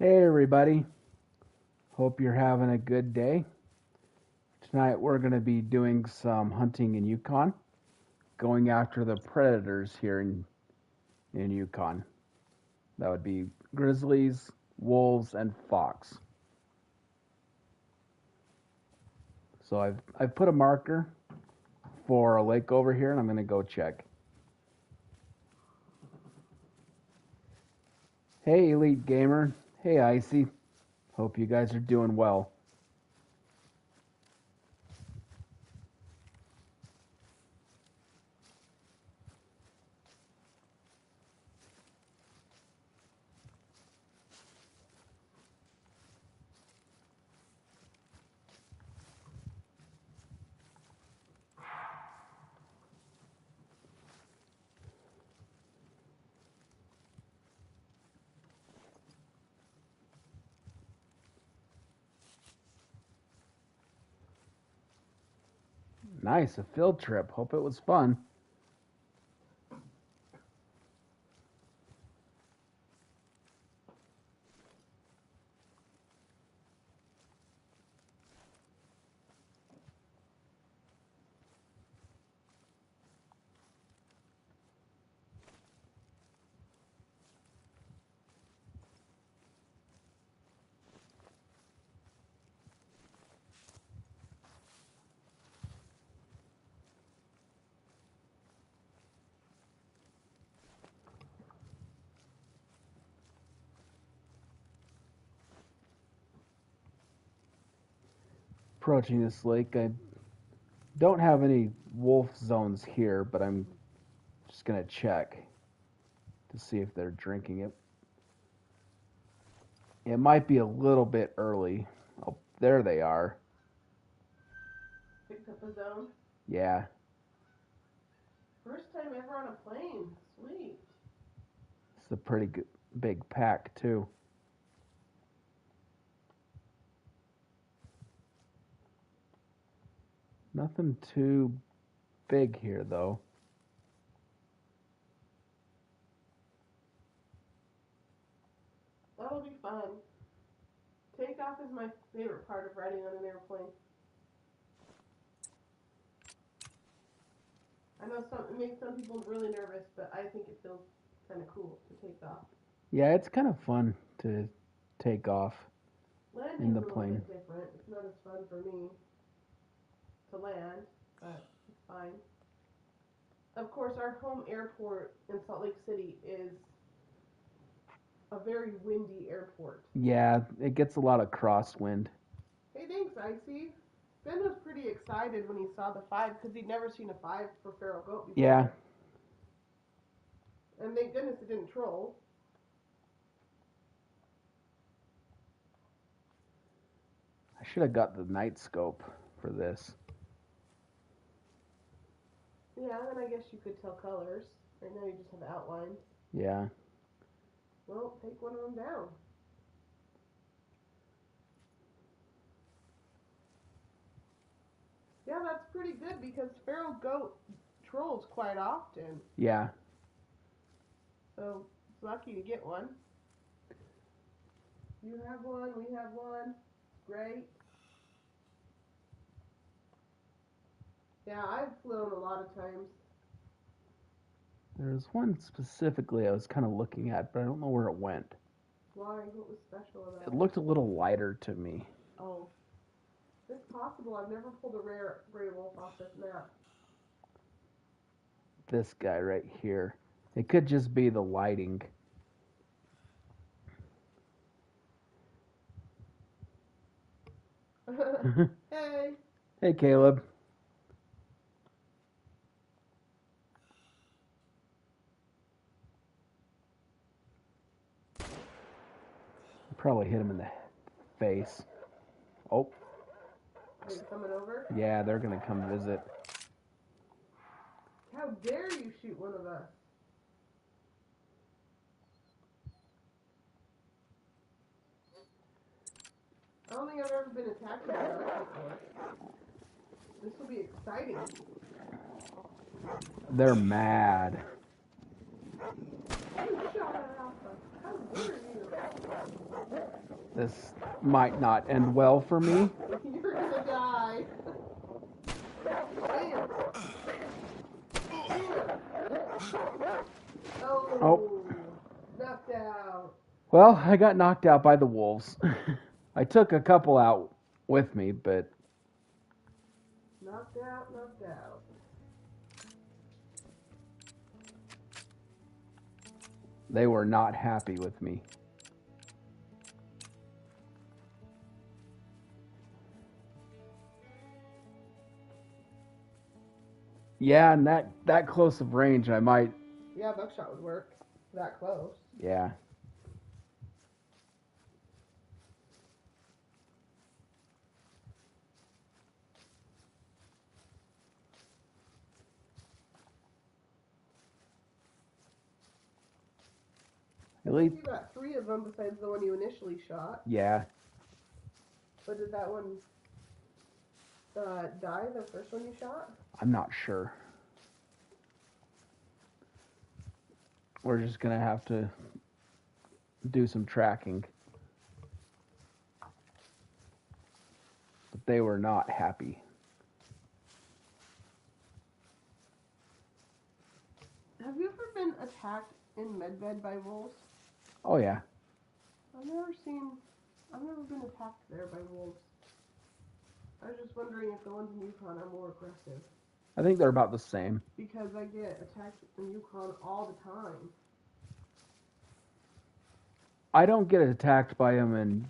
Hey everybody, hope you're having a good day. Tonight we're going to be doing some hunting in Yukon, going after the predators here in Yukon. That would be grizzlies, wolves, and fox. So I've put a marker for a lake over here and I'm going to go check. Hey Elite Gamer, hey Icy, hope you guys are doing well. Nice, a field trip. Hope it was fun. Approaching this lake, I don't have any wolf zones here, but I'm just going to check to see if they're drinking it. It might be a little bit early. Oh, there they are. Picked up a zone. Yeah. First time ever on a plane. Sweet. It's a pretty good, big pack, too. Nothing too big here, though. That'll be fun. Takeoff is my favorite part of riding on an airplane. I know it makes some people really nervous, but I think it feels kind of cool to take off. Yeah, it's kind of fun to take off in Landing's the a little plane. bit different. It's not as fun for me to land, but it's fine. Of course, our home airport in Salt Lake City is a very windy airport. Yeah, it gets a lot of crosswind. Hey, thanks, Icy. Ben was pretty excited when he saw the 5 because he'd never seen a 5 for feral goat before. Yeah. And thank goodness it didn't troll. I should have got the night scope for this. Yeah, and then I guess you could tell colors. Right now you just have outlines. Yeah. Well, take one of them down. Yeah, that's pretty good because feral goat trolls quite often. Yeah. So it's lucky to get one. You have one, we have one. Great. Yeah, I've flown a lot of times. There's one specifically I was kind of looking at, but I don't know where it went. Why? What was special about it? It looked a little lighter to me. Oh. It's possible. I've never pulled a rare gray wolf off this map. This guy right here. It could just be the lighting. Hey. Hey, Caleb. Probably hit him in the face. Oh. Are you coming over? Yeah, they're going to come visit. How dare you shoot one of us? I don't think I've ever been attacked by that before. This will be exciting. They're mad. You shot at Alpha. How dare you? This might not end well for me. You're gonna die. Damn. Oh. Knocked out. Well, I got knocked out by the wolves. I took a couple out with me, but Knocked out, knocked out. they were not happy with me. Yeah, and that close of range, I might. Yeah, buckshot would work. That close. Yeah. At least. You got 3 of them besides the one you initially shot. Yeah. But did that one die, the first one you shot? I'm not sure. We're just gonna have to do some tracking. But they were not happy. Have you ever been attacked in Medved by wolves? Oh yeah. I've never been attacked there by wolves. I was just wondering if the ones in Yukon are more aggressive. I think they're about the same. Because I get attacked in Yukon all the time. I don't get attacked by them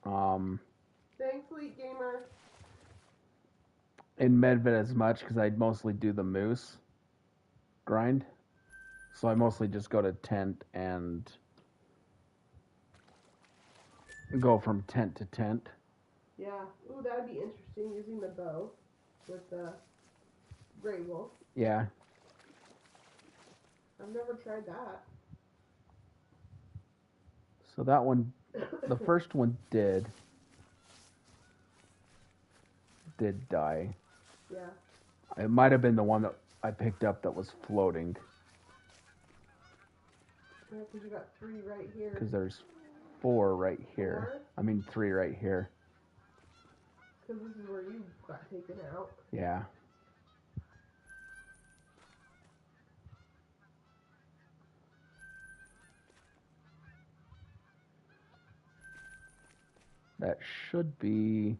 Thanks, Fleet Gamer. in Medved as much because I mostly do the moose grind. So I mostly just go to tent and go from tent to tent. Yeah. Ooh, that would be interesting, using the bow with the gray wolf. Yeah. I've never tried that. So that one, the first one did die. Yeah. It might have been the one that I picked up that was floating. Yeah, because you got 3 right here. Because there's 4 right here. 4? I mean 3 right here. Because this is where you got taken out. Yeah. That should be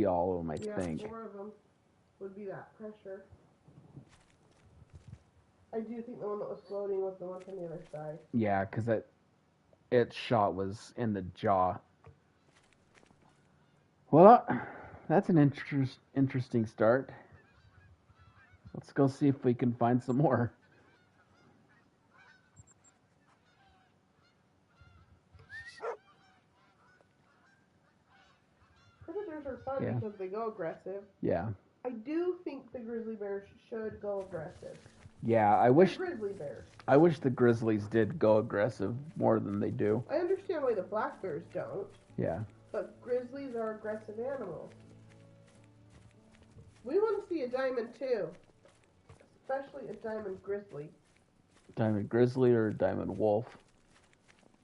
all of them, I think. 4 of them would be that pressure. I do think the one that was floating was the one from the other side. Yeah, because its shot was in the jaw. Well, that's an interesting start. Let's go see if we can find some more. Predators are fun because they go aggressive. Yeah. I do think the grizzly bears should go aggressive. Yeah, I wish Grizzly bears. I wish the grizzlies did go aggressive more than they do. I understand why the black bears don't. Yeah. But grizzlies are aggressive animals. We want to see a diamond too. Especially a diamond grizzly. Diamond grizzly or diamond wolf?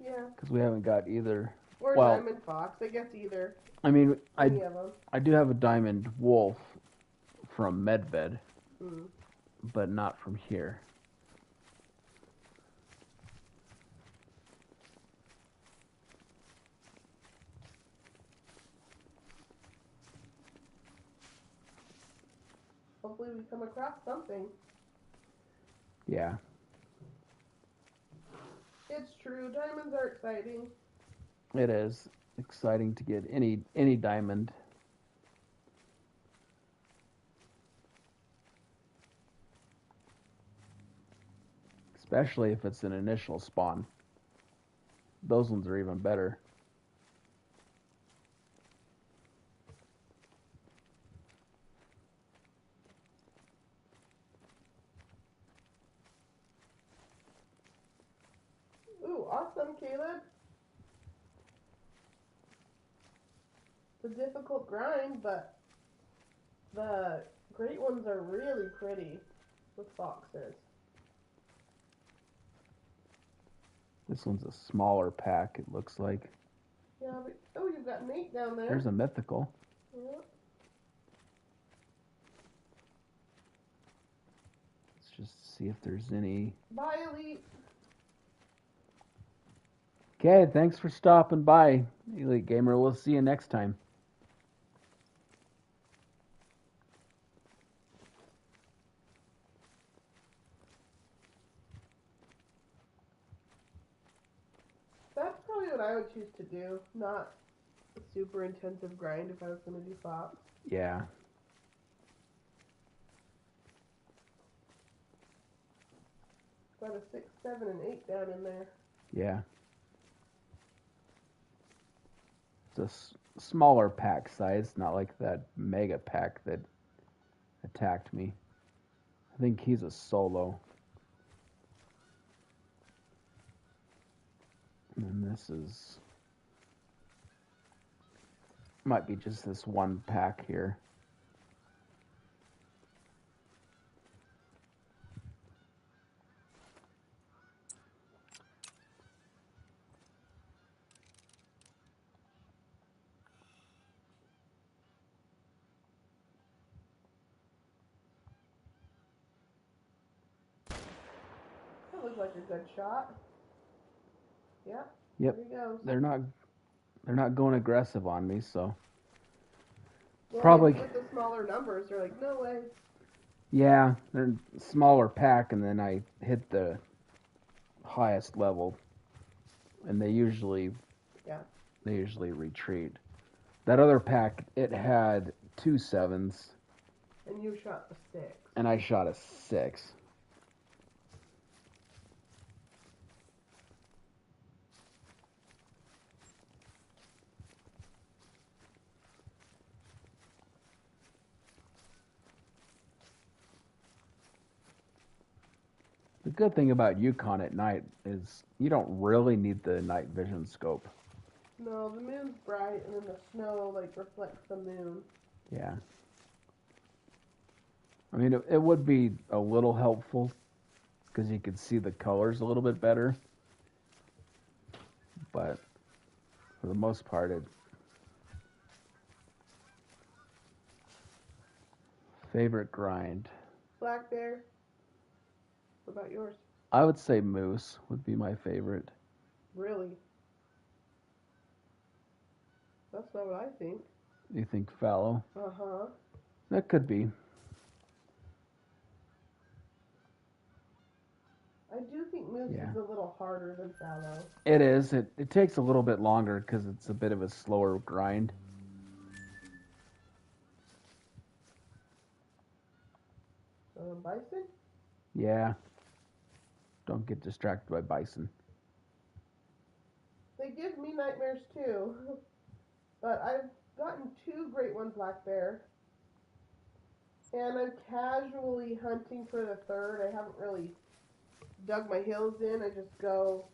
Yeah. Because we haven't got either. Or Well, diamond fox, I guess either. I mean, Any of them. I do have a diamond wolf from Medved, Mm. but not from here. Hopefully we come across something. Yeah. It's true, diamonds are exciting. It is exciting to get any diamond. Especially if it's an initial spawn. Those ones are even better. Ooh, awesome, Caleb. It's a difficult grind, but the great ones are really pretty with foxes. This one's a smaller pack, it looks like. Yeah, but oh, you've got Nate down there. There's a mythical. Yeah. Let's just see if there's any. Bye, Elite. Okay, thanks for stopping by, Elite Gamer. We'll see you next time. That's probably what I would choose to do. Not a super intensive grind if I was going to do fox. Yeah. Got a 6, 7, and 8 down in there. Yeah. It's a smaller pack size, not like that mega pack that attacked me. I think he's a solo. And this is... might be just this one pack here. That looks like a good shot. Yeah. Yep. There he goes. They're not going aggressive on me, so Well, probably with the smaller numbers, they're like, no way. yeah, they're smaller pack, and then I hit the highest level, and they usually retreat. That other pack, it had 2 7s, And you shot a 6. and I shot a 6. The good thing about Yukon at night is you don't really need the night vision scope. No, the moon's bright, and then the snow, like, reflects the moon. Yeah. I mean, it would be a little helpful because you could see the colors a little bit better. But for the most part, favorite grind. Black bear. What about yours? I would say moose would be my favorite. Really? That's not what I think. You think fallow? Uh-huh. That could be. I do think moose is a little harder than fallow. It is. It takes a little bit longer because it's a bit of a slower grind. Bison? Yeah. Don't get distracted by bison. They give me nightmares too. But I've gotten 2 great ones black bear. And I'm casually hunting for the 3rd. I haven't really dug my heels in. I just go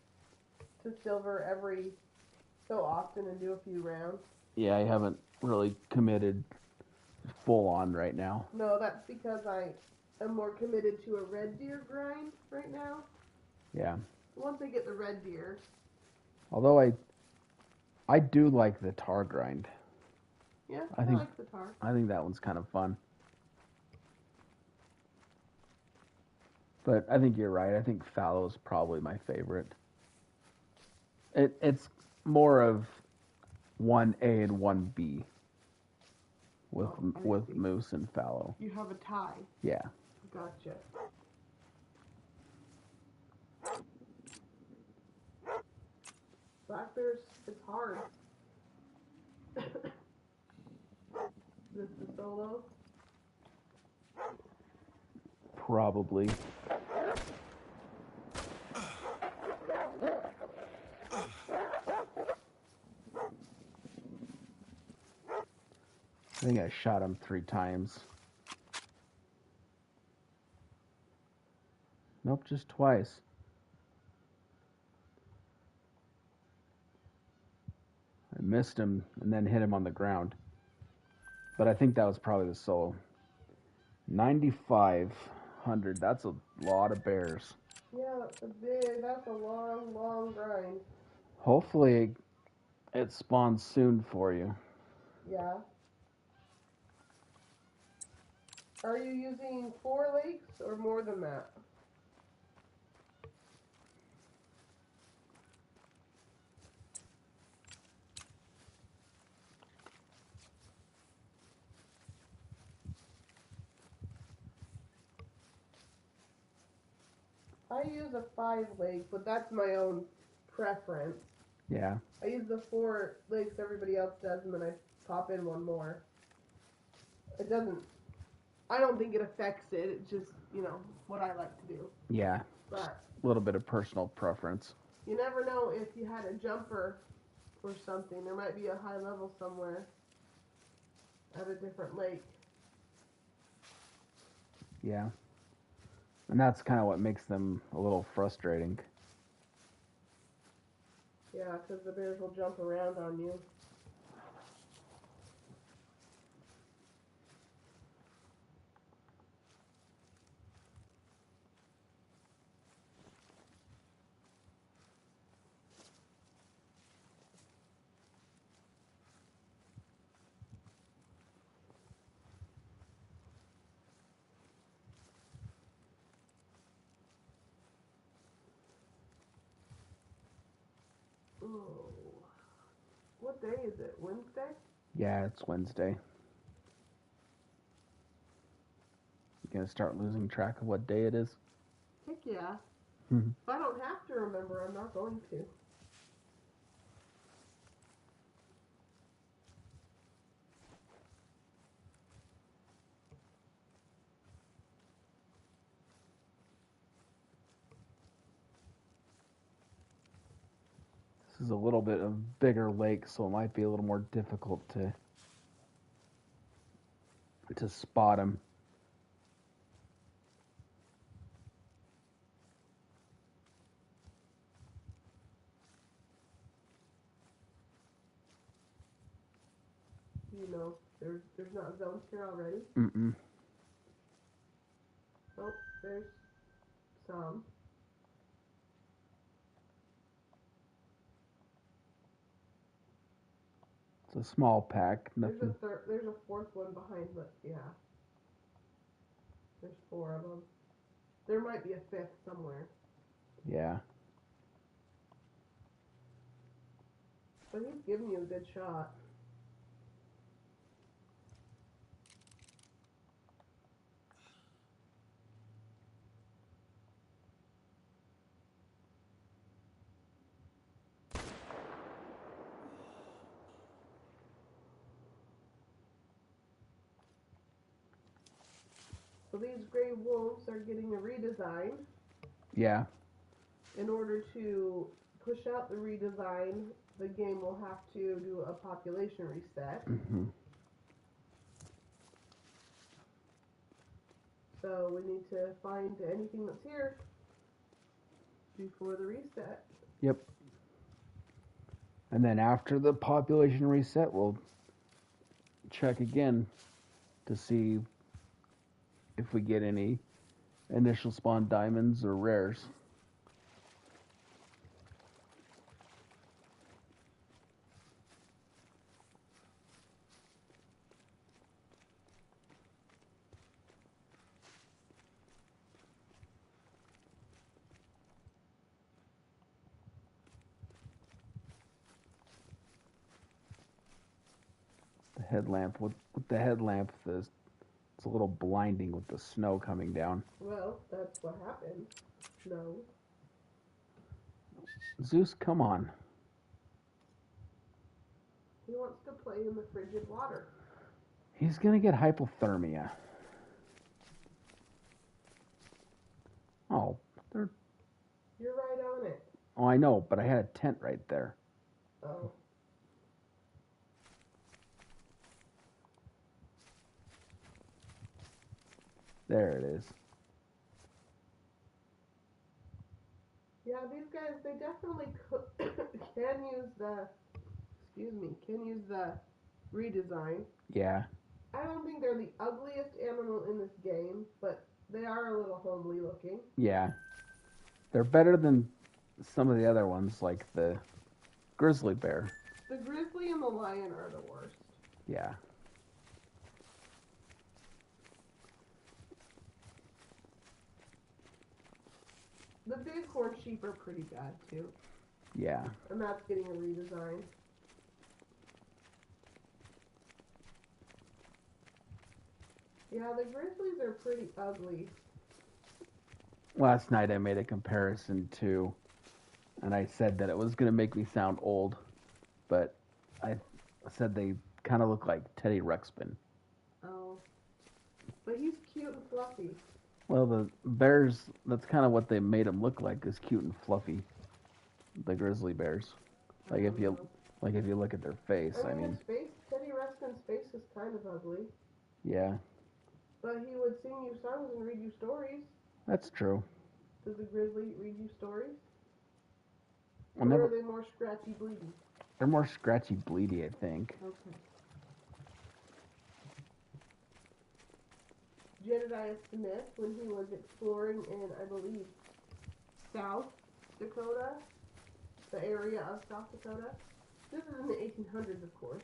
to silver every so often and do a few rounds. Yeah, I haven't really committed full on right now. No, that's because I am more committed to a red deer grind right now. Yeah. Once I get the red deer. Although I do like the tar grind. Yeah, I like the tar. I think that one's kind of fun. But I think you're right. I think fallow is probably my favorite. It's more of 1A and 1B with moose and fallow. You have a tie. Yeah. Gotcha. Black bears, it's hard. This the solo? Probably. I think I shot him 3 times. Nope, just twice. I missed him and then hit him on the ground. But I think that was probably the solo. 9,500. That's a lot of bears. Yeah, that's a long, long grind. Hopefully it spawns soon for you. Yeah. Are you using 4 lakes or more than that? I use a 5 lake, but that's my own preference. Yeah. I use the 4 lakes everybody else does, and then I pop in one more. It doesn't. I don't think it affects it. It's just what I like to do. Yeah. But A little bit of personal preference. you never know if you had a jumper or something. There might be a high level somewhere at a different lake. Yeah. And that's kind of what makes them a little frustrating. Yeah, because the bears will jump around on you. Oh. What day is it? Wednesday? Yeah, it's Wednesday. You gonna start losing track of what day it is? Heck yeah. Mhm. If I don't have to remember, I'm not going to. This is a little bit of bigger lake, so it might be a little more difficult to spot them. There's not zones here already. Mm-mm. Oh, there's some. It's a small pack. Nothing. There's a fourth one behind, but yeah. There's 4 of them. There might be a 5th somewhere. Yeah. But he's giving you a good shot. So these gray wolves are getting a redesign. Yeah. In order to push out the redesign, the game will have to do a population reset. Mm-hmm. So we need to find anything that's here before the reset. Yep. And then after the population reset, we'll check again to see if we get any initial spawn diamonds or rares. The headlamp, with the headlamp, it's a little blinding with the snow coming down. Well, that's what happened. No. Zeus, come on. He wants to play in the frigid water. He's gonna get hypothermia. Oh, they're. You're right on it. Oh, I know, but I had a tent right there. Oh. There it is. Yeah, these guys, they definitely can use the redesign. Yeah. I don't think they're the ugliest animal in this game, but they are a little homely looking. Yeah. They're better than some of the other ones, like the grizzly bear. The grizzly and the lion are the worst. Yeah. The bighorn sheep are pretty bad too. Yeah. And that's getting a redesign. Yeah, the grizzlies are pretty ugly. Last night I made a comparison to, and I said that it was going to make me sound old, but I said they kind of look like Teddy Ruxpin. Oh. But he's cute and fluffy. Well, the bears, that's kind of what they made them look like, is cute and fluffy. The grizzly bears. Like if you look at their face, I mean. His face, Teddy Ruxpin's face is kind of ugly. Yeah. But he would sing you songs and read you stories. That's true. Does the grizzly read you stories? Well, or are they more scratchy bleedy? They're more scratchy bleedy, I think. Okay. Jedediah Smith, when he was exploring in, I believe, South Dakota, the area of South Dakota. This is in the 1800s, of course.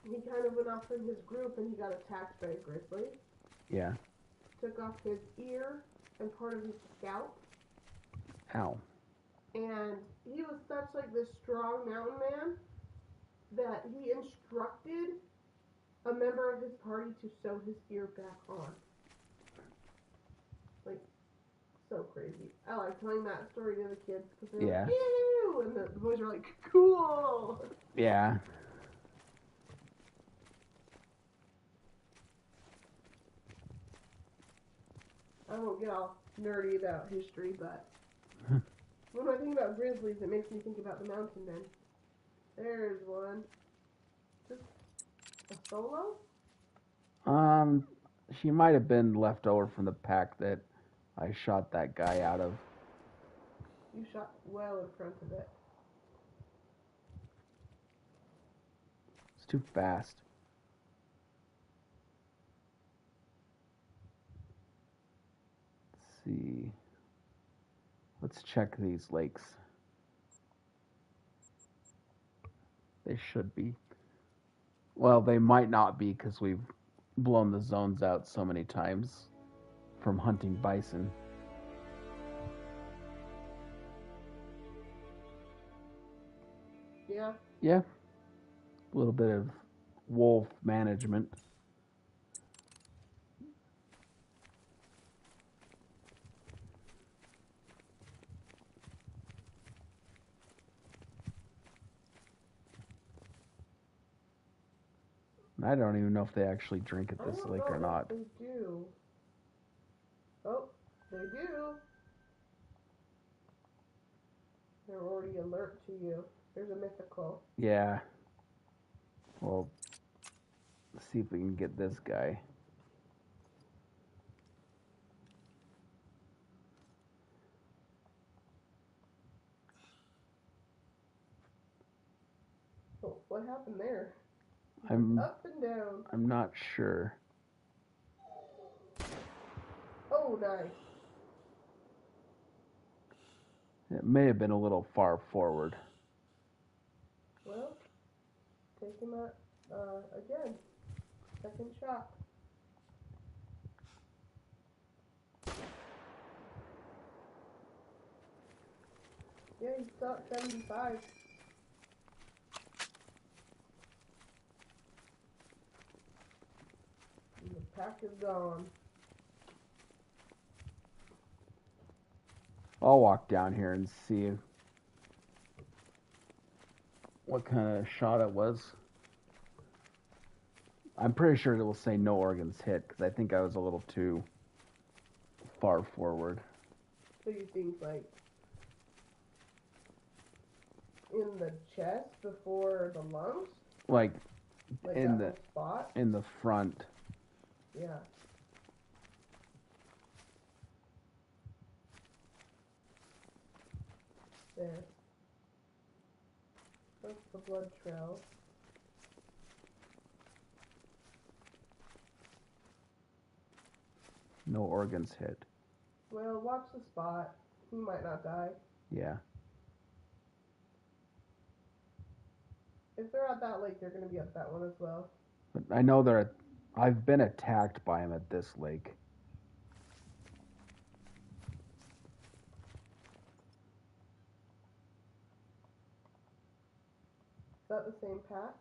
He kind of went off from his group and he got attacked by a grizzly. Yeah. Took off his ear and part of his scalp. Ow. And he was such like this strong mountain man that he instructed a member of his party to sew his ear back on. Like, so crazy. I like telling that story to the kids because they're like, ew! And the boys are like, cool! Yeah. I won't get all nerdy about history, but when I think about grizzlies, it makes me think about the mountain men. There's one. Just a solo? She might have been left over from the pack that I shot that guy out of. You shot well in front of it. It's too fast. Let's see. Let's check these lakes. They should be. Well, they might not be because we've blown the zones out so many times from hunting bison. Yeah? Yeah. A little bit of wolf management. I don't even know if they actually drink at this lake or not. They do. Oh, they do. They're already alert to you. There's a mythical. Yeah. Well, let's see if we can get this guy. Oh, what happened there? I'm up and down. I'm not sure. Oh, nice. It may have been a little far forward. Well, take him out again. Second shot. Yeah, he's still at 75. And the pack is gone. I'll walk down here and see what kind of shot it was. I'm pretty sure it will say no organs hit because I think I was a little too far forward. So you think like in the chest before the lungs? Like in the spot? In the front. Yeah. There. That's the blood trail. No organs hit. Well, watch the spot. He might not die. Yeah. If they're at that lake, they're going to be at that one as well. But I know I've been attacked by them at this lake. Is that the same pack?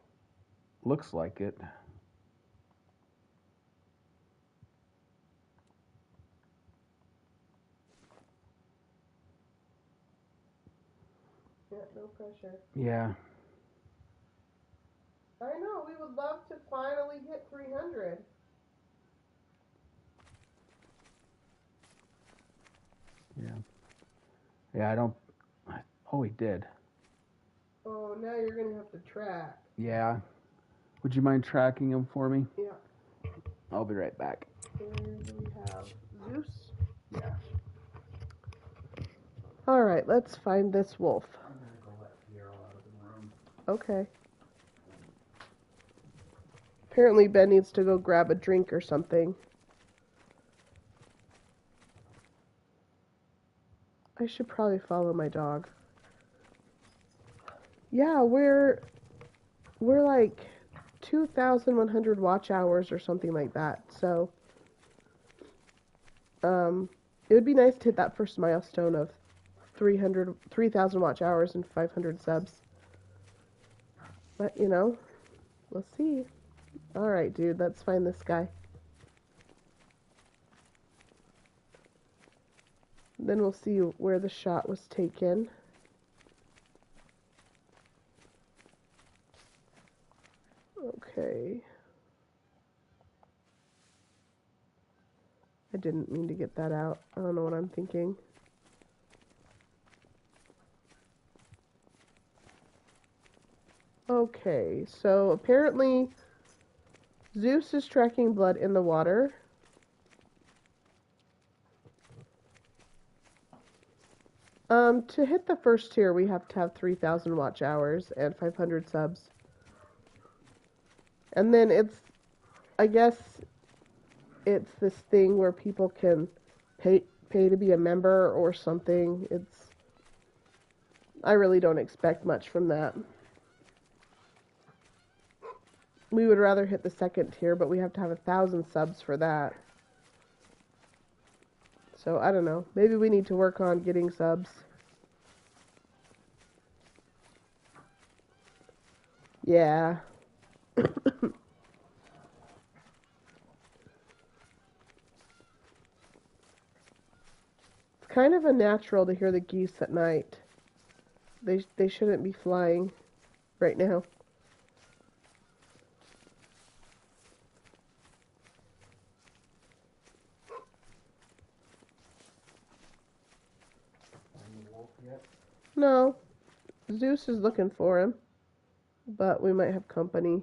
Looks like it. Yeah, no pressure. Yeah. I know, we would love to finally hit 300. Yeah. Yeah, I don't... Oh, he did. Oh, now you're going to have to track. Yeah. Would you mind tracking him for me? Yeah. I'll be right back. Where do we have Zeus? Yeah. Alright, let's find this wolf. I'm going to go let Piero out of the room. Okay. Apparently Ben needs to go grab a drink or something. I should probably follow my dog. Yeah, we're like 2,100 watch hours or something like that. So, it would be nice to hit that first milestone of 3,000 watch hours and 500 subs. But, you know, we'll see. Alright, dude, let's find this guy. Then we'll see where the shot was taken. Okay. I didn't mean to get that out. I don't know what I'm thinking. Okay, so apparently Zeus is tracking blood in the water. To hit the first tier, we have to have 3,000 watch hours and 500 subs. And then I guess it's this thing where people can pay to be a member or something. I really don't expect much from that. We would rather hit the second tier, but we have to have 1,000 subs for that. So, I don't know. Maybe we need to work on getting subs. Yeah. It's kind of unnatural to hear the geese at night. They shouldn't be flying right now. No, Zeus is looking for him, but we might have company.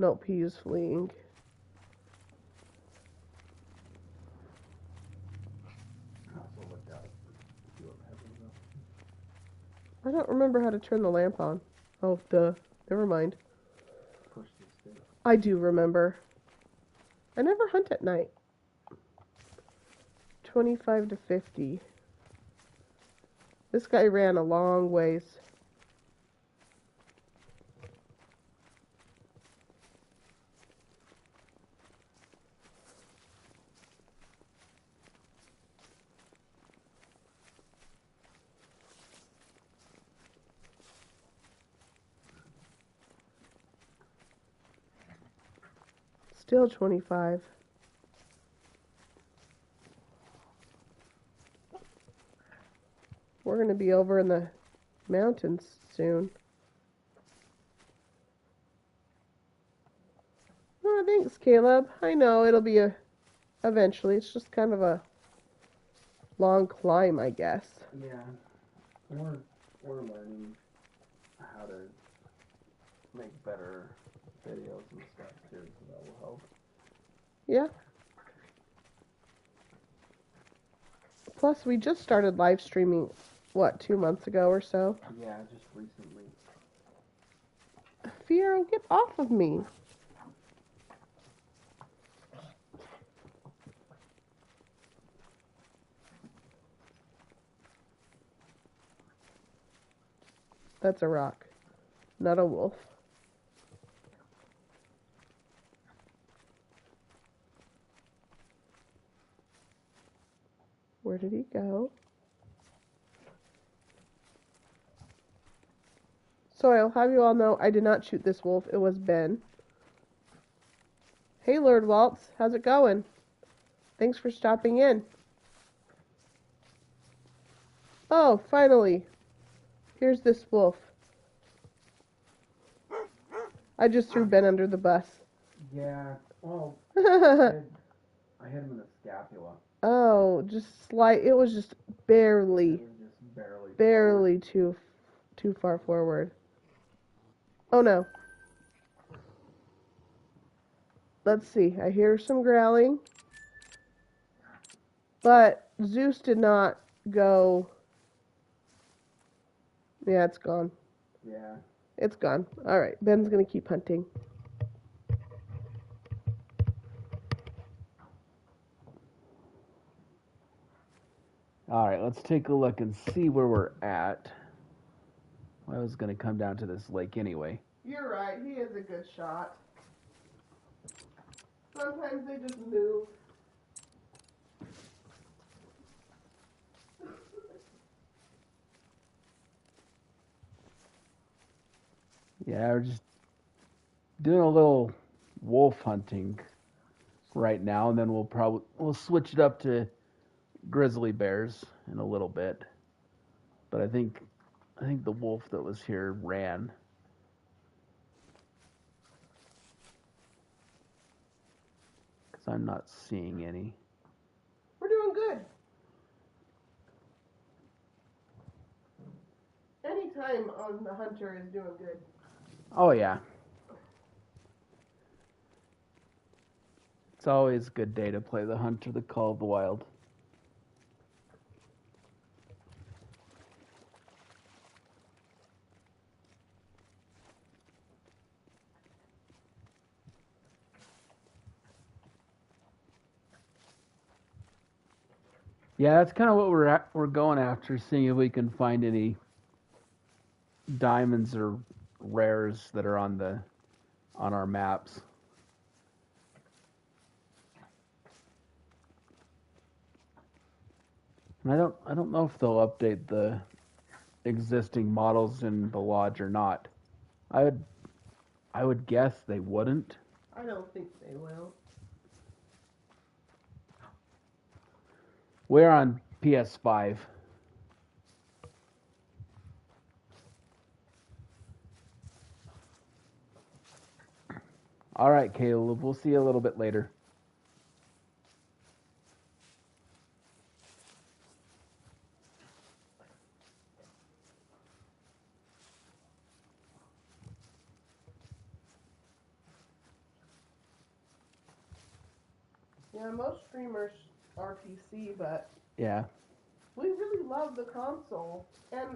Nope, he is fleeing. I don't remember how to turn the lamp on. Oh, duh. Never mind. I do remember. I never hunt at night. 25 to 50. This guy ran a long ways. Still 25. We're going to be over in the mountains soon. Oh, thanks, Caleb. I know it'll be eventually. It's just kind of a long climb, I guess. Yeah. We're learning how to make better videos and stuff too, so that will help. Yeah. Plus, we just started live streaming, 2 months ago or so? Yeah, just recently. Fiero, get off of me. That's a rock, not a wolf. Where did he go? So I'll have you all know I did not shoot this wolf. It was Ben. Hey, Lord Waltz. How's it going? Thanks for stopping in. Oh, finally. Here's this wolf. I just threw Ben under the bus. Yeah, well, I hit him in the scapula. Oh, just slight. It was just barely. It was just barely too far forward. Oh no. Let's see. I hear some growling. But Zeus did not go. Yeah, it's gone. Yeah. It's gone. All right. Ben's going to keep hunting. All right, let's take a look and see where we're at. I was going to come down to this lake anyway. You're right. He is a good shot. Sometimes they just move. Yeah, we're just doing a little wolf hunting right now, and then we'll switch it up to grizzly bears in a little bit. But I think the wolf that was here ran. Because I'm not seeing any. We're doing good. Any time on the hunter is doing good. Oh yeah. It's always a good day to play the Hunter, the Call of the Wild. Yeah, that's kind of what we're going after, seeing if we can find any diamonds or rares that are on our maps. And I don't know if they'll update the existing models in the lodge or not. I would guess they wouldn't. I don't think they will. We're on PS5. All right, Caleb, we'll see you a little bit later. Yeah, most streamers are PC, but Yeah. we really love the console, and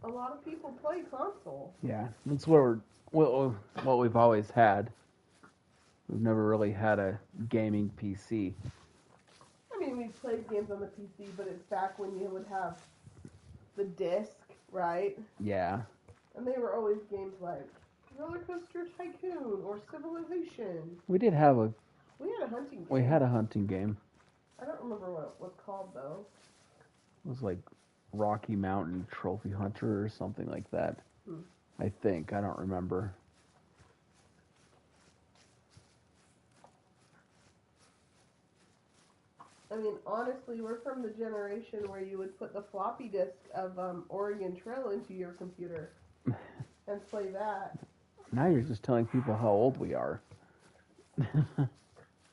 a lot of people play console. Yeah, that's what we've always had. We've never really had a gaming PC. I mean, we played games on the PC, but it's back when you would have the disc, right? Yeah. And they were always games like Roller Coaster Tycoon or Civilization. We did have a We had a hunting game. we had a hunting game. I don't remember what it was called, though. It was like Rocky Mountain Trophy Hunter or something like that. I think. I don't remember. I mean, honestly, we're from the generation where you would put the floppy disk of Oregon Trail into your computer and play that. Now you're just telling people how old we are.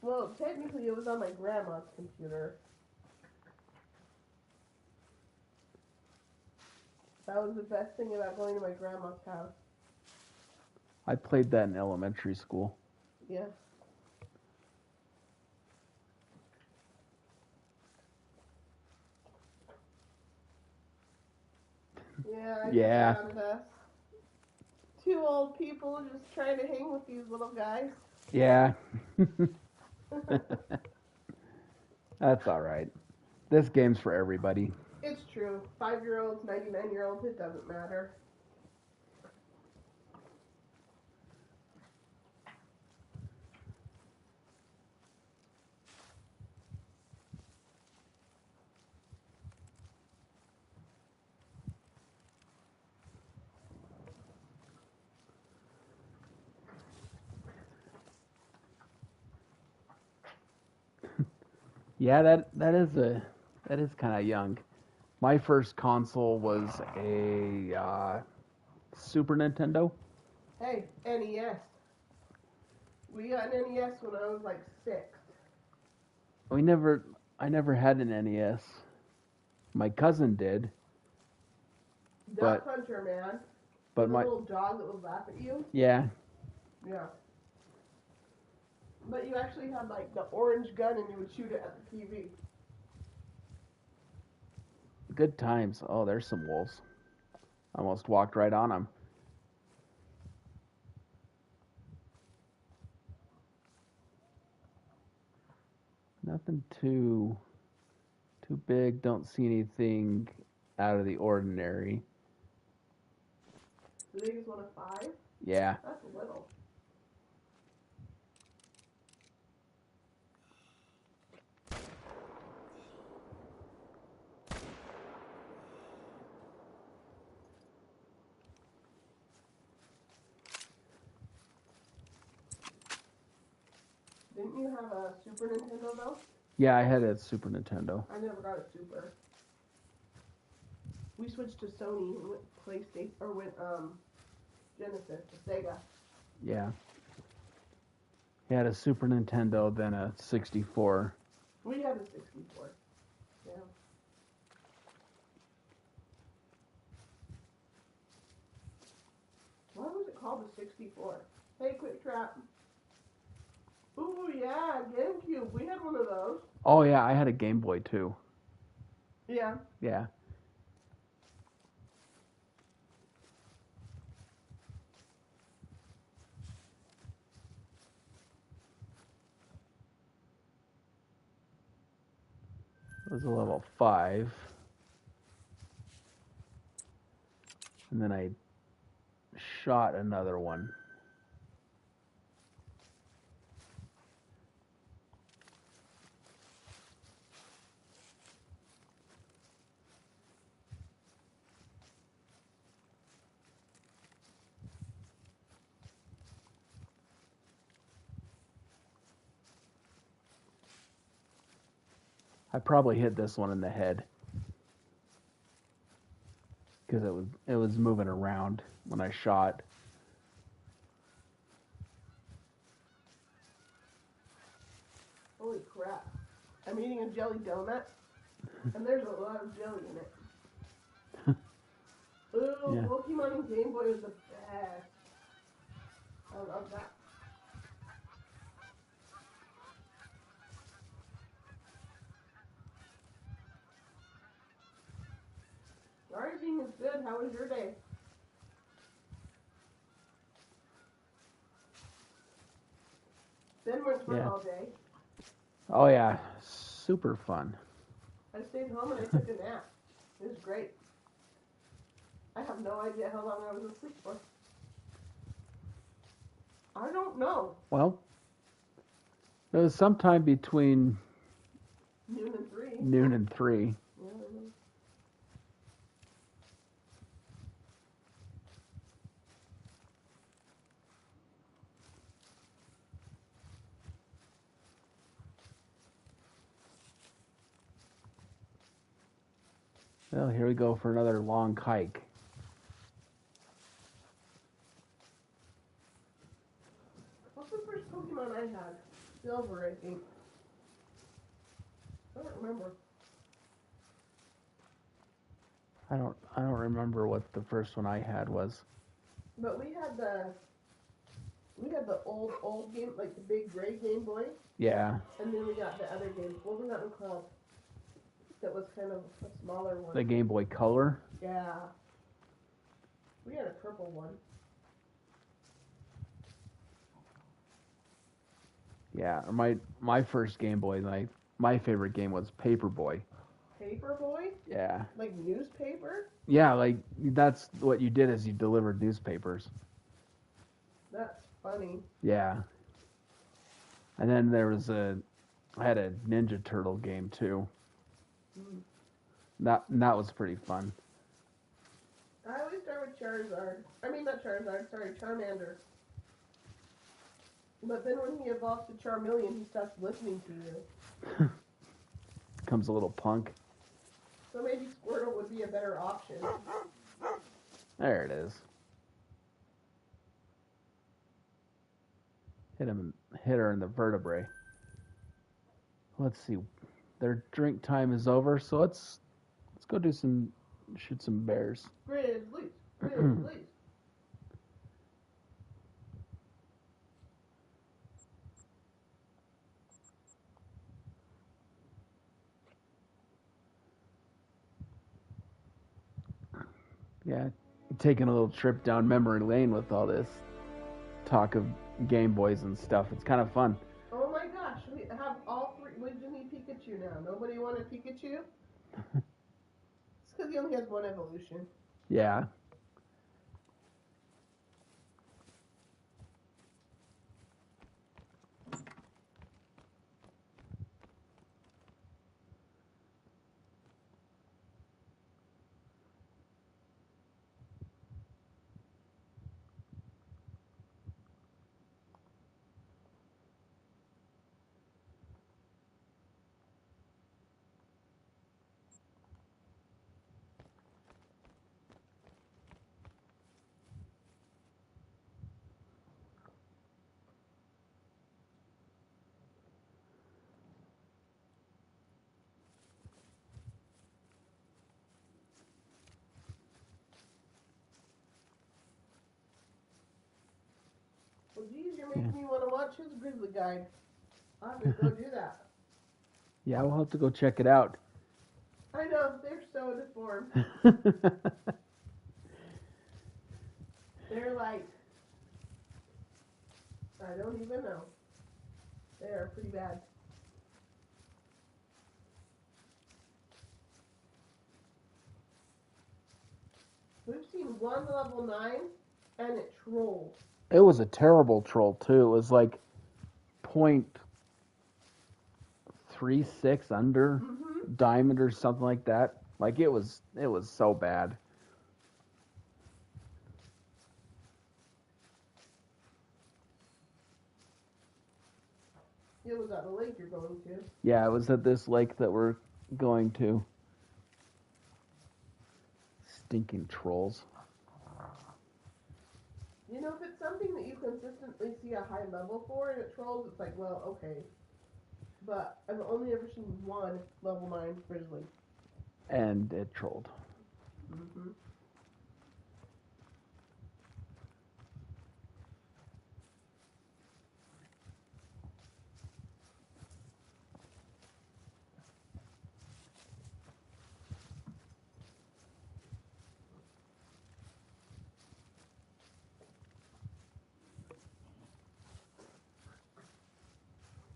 Well, technically, it was on my grandma's computer. That was the best thing about going to my grandma's house. I played that in elementary school. Yeah. Yeah, I just found us. Two old people just trying to hang with these little guys. Yeah. That's all right. This game's for everybody. It's true. 5-year-olds, 99-year-olds, it doesn't matter. Yeah, that is kind of young. My first console was a Super Nintendo. Hey, NES. We got an NES when I was like 6. I never had an NES. My cousin did, Duck but Hunter, man. but With a my little dog that would laugh at you. yeah, Yeah. But you actually had like the orange gun and you would shoot it at the TV. good times. Oh, there's some wolves. Almost walked right on them. Nothing too big. Don't see anything out of the ordinary. The biggest one of 5? Yeah. That's little. Didn't you have a Super Nintendo though? Yeah, I had a Super Nintendo. I never got a Super. We switched to Sony and went PlayStation or went Genesis to Sega. Yeah. He had a Super Nintendo, then a 64. We had a 64. Yeah. Why was it called a 64? Hey, Quick Trap. Ooh, yeah, GameCube. We had one of those. Oh yeah, I had a Game Boy too. Yeah. Yeah. It was a level 5. And then I shot another one. I probably hit this one in the head because it was moving around when I shot. Holy crap. I'm eating a jelly donut, and there's a lot of jelly in it. Ooh, Yeah. Pokemon and Game Boy was the best. I love that. Everything is good. How was your day? Ben went to work Yeah. all day. Oh yeah, super fun. I stayed home and I took a nap. It was great. I have no idea how long I was asleep for. I don't know. Well, it was sometime between Noon and 3. noon and 3. Yeah, I know. Well, here we go for another long hike. What's the first Pokemon I had? Silver, I think. I don't remember. I don't remember what the first one I had was. But we had the old game, like the big gray Game Boy, Yeah, and then we got the other game. What was that one called? That was kind of a smaller one. the Game Boy Color. Yeah. We had a purple one. Yeah, my first Game Boy, my favorite game was Paperboy. Paperboy? Yeah. Like newspaper? Yeah, like that's what you did is you delivered newspapers. That's funny. Yeah. And then I had a Ninja Turtle game too. Mm. That was pretty fun. I always start with Charizard. I mean, not Charizard, sorry, Charmander. But then when he evolves to Charmeleon, he stops listening to you. becomes a little punk. So maybe Squirtle would be a better option. There it is. Hit her in the vertebrae. Let's see. Their drink time is over, so let's go shoot some bears. Grizzlies. Grizzlies. Yeah, taking a little trip down memory lane with all this talk of Game Boys and stuff. It's kind of fun. Oh my gosh, we have all three. We just need Pikachu now. Nobody wanted Pikachu? It's because he only has one evolution. Yeah. Well, geez, you're making me want to watch his Grizzly Guide. I'm going to go do that. Yeah, we'll have to go check it out. I know, they're so deformed. They're like, I don't even know. They're pretty bad. We've seen one level 9, and it trolled. It was a terrible troll too. It was like 0.36 under diamond or something like that. Like it was so bad. It was at the lake you're going to. Yeah, it was at this lake that we're going to. Stinking trolls. You know, if it's something that you consistently see a high level for and it trolls, it's like, well, okay. But I've only ever seen one level 9 grizzly. And it trolled. Mm-hmm.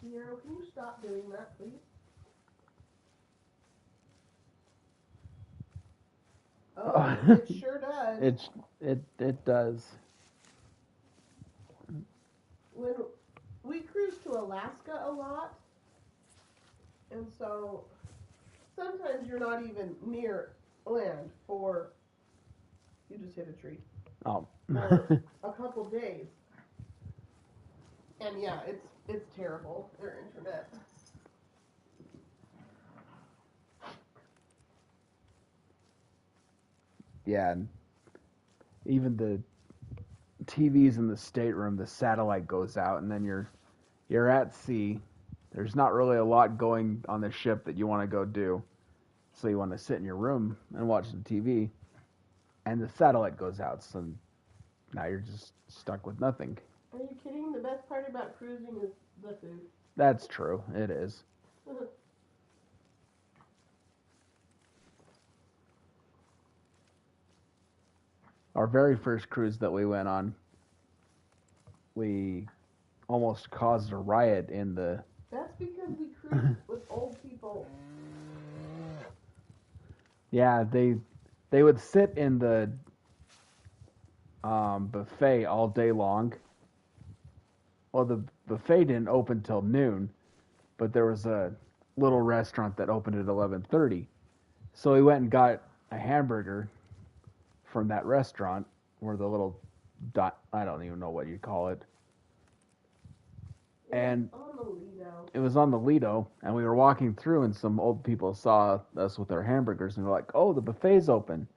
Nero, can you stop doing that, please? Oh, it sure does. It does. When we cruise to Alaska a lot, and so sometimes you're not even near land for, you just hit a tree, Oh. for a couple days. And yeah, it's terrible, their internet. Yeah, and even the TVs in the stateroom, the satellite goes out, and then you're at sea. There's not really a lot going on the ship that you want to go do, so you want to sit in your room and watch the TV, and the satellite goes out, so now you're just stuck with nothing. Are you kidding? The best part about cruising is the food. That's true. It is. Our very first cruise that we went on, we almost caused a riot in the... That's because we cruise with old people. Yeah, they would sit in the buffet all day long. Well, the buffet didn't open till noon, but there was a little restaurant that opened at 11:30. So we went and got a hamburger from that restaurant, where the little I don't even know what you call it. And on the Lido. it was on the Lido, and we were walking through, and some old people saw us with our hamburgers, and were like, "Oh, the buffet's open."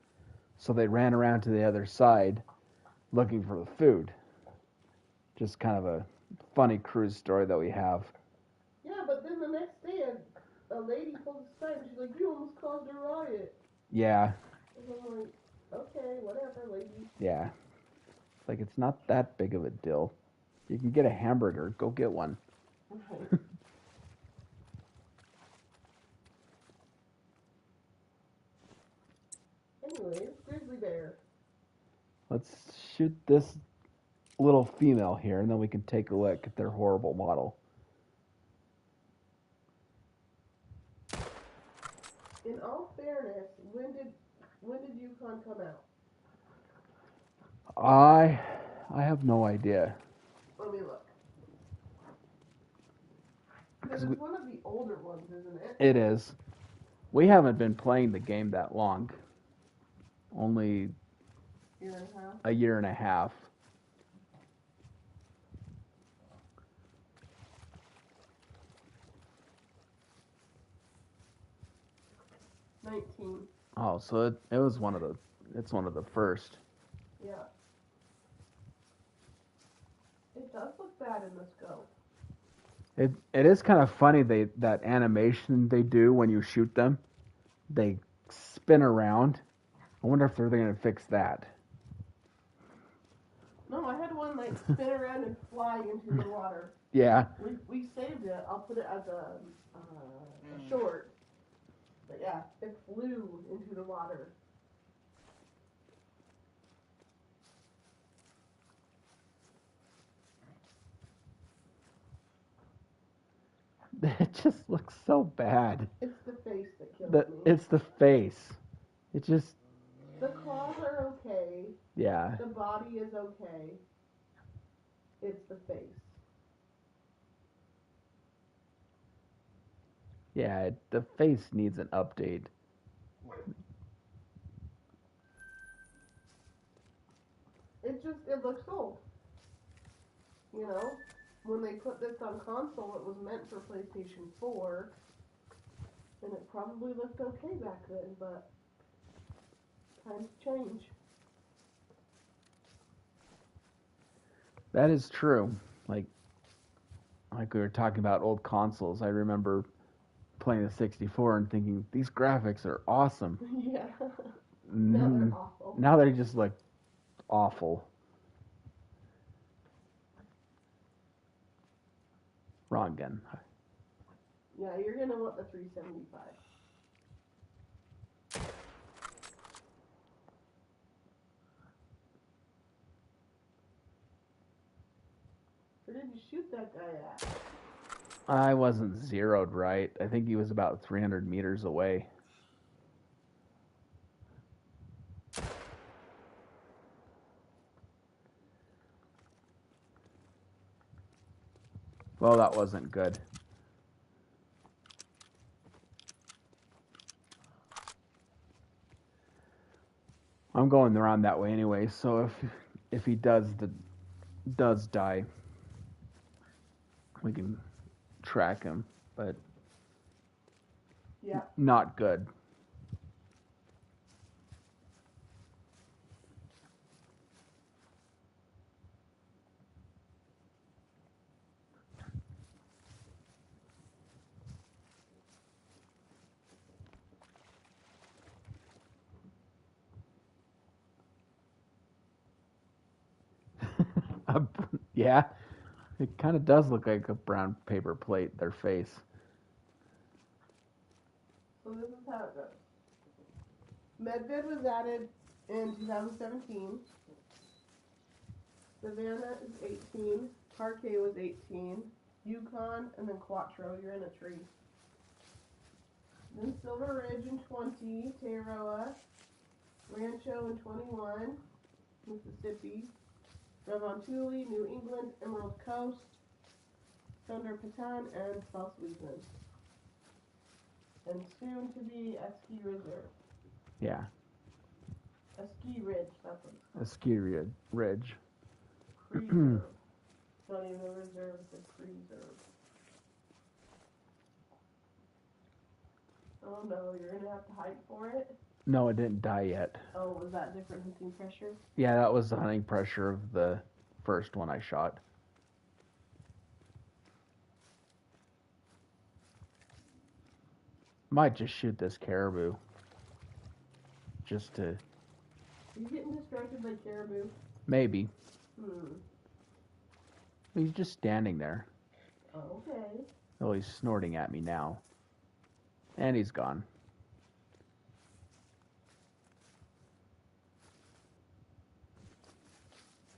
So they ran around to the other side, looking for the food. Just kind of a funny cruise story that we have. Yeah, but then the next day, a lady pulled us aside, and she's like, "You almost caused a riot." Yeah, And I'm like, "Okay, whatever, lady." yeah. Like, it's not that big of a deal. You can get a hamburger. Go get one. Right. Anyways, grizzly bear. Let's shoot this little female here, and then we can take a look at their horrible model. In all fairness, when did Yukon come out? I have no idea. Let me look. Because it's one of the older ones, isn't it? It is. We haven't been playing the game that long. Only Year and a half. a year and a half. Oh, so it was it's one of the first. Yeah. It does look bad in the scope. It is kind of funny that animation they do when you shoot them. They spin around. I wonder if they're going to fix that. No, I had one like spin around and fly into the water. Yeah. We saved it. I'll put it as a short. But yeah, it flew into the water. It just looks so bad. It's the face that kills me. It's the face. It just... The claws are okay. Yeah. The body is okay. It's the face. Yeah, the face needs an update. It looks old. You know, when they put this on console, it was meant for PlayStation 4, and it probably looked okay back then, but times change. That is true. Like we were talking about old consoles. I remember playing the 64 and thinking, these graphics are awesome. Yeah. Now they're awful. Now they just look awful. Wrong gun. Yeah, you're going to want the 375. Where did you shoot that guy at? I wasn't zeroed right. I think he was about 300 meters away. Well, that wasn't good. I'm going around that way anyway, so if he does die, we can track him, but yeah, not good. Yeah, it kind of does look like a brown paper plate, their face. So this is how it goes. Medved was added in 2017. Savannah is 18. Parquet was 18. Yukon, and then Quattro, you're in a tree. Then Silver Ridge in 20. Tararoa. Rancho in 21. Mississippi. Revontuli, New England, Emerald Coast, Thunder Patan, and South Louisiana. And soon to be a ski reserve. Yeah. A ski ridge, that's what it's called. A ski ridge. Reserve. Not even a reserve, it's a preserve. Oh no, you're gonna have to hike for it? No, it didn't die yet. Oh, was that different hunting pressure? Yeah, that was the hunting pressure of the first one I shot. Might just shoot this caribou. Just to... Are you getting distracted by caribou? Maybe. Hmm. He's just standing there. Okay. Oh, he's snorting at me now. And he's gone.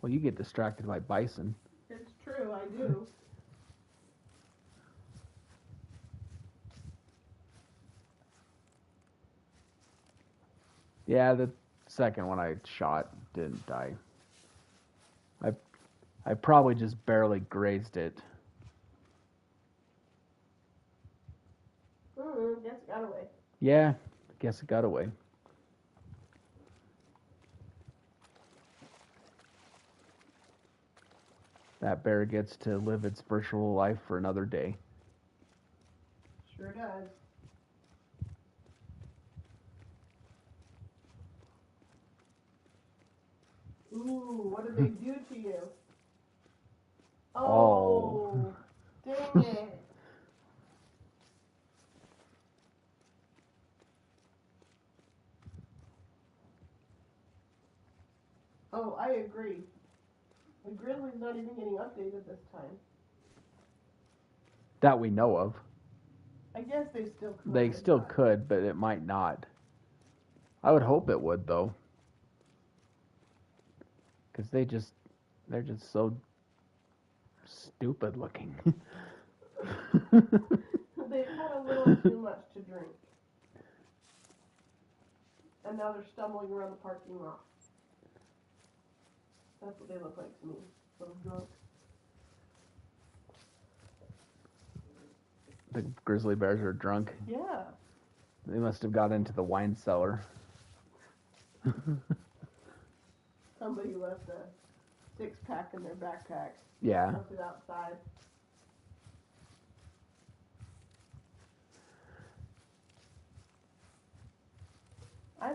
Well, you get distracted by bison. It's true, I do. Yeah, the second one I shot didn't die. I probably just barely grazed it. Guess it got away. Yeah, I guess it got away. That bear gets to live its virtual life for another day. Sure does. Ooh, what did they do to you? Oh, dang it. Oh, I agree. The grizzly's not even getting updated this time. That we know of. I guess they still could. They still could, but it might not. I would hope it would, though. Because they're just so stupid looking. They've had a little too much to drink. And now they're stumbling around the parking lot. That's what they look like to me. Little drunk. The grizzly bears are drunk. Yeah. They must have got into the wine cellar. Somebody left a 6-pack in their backpack. Yeah. Left it outside.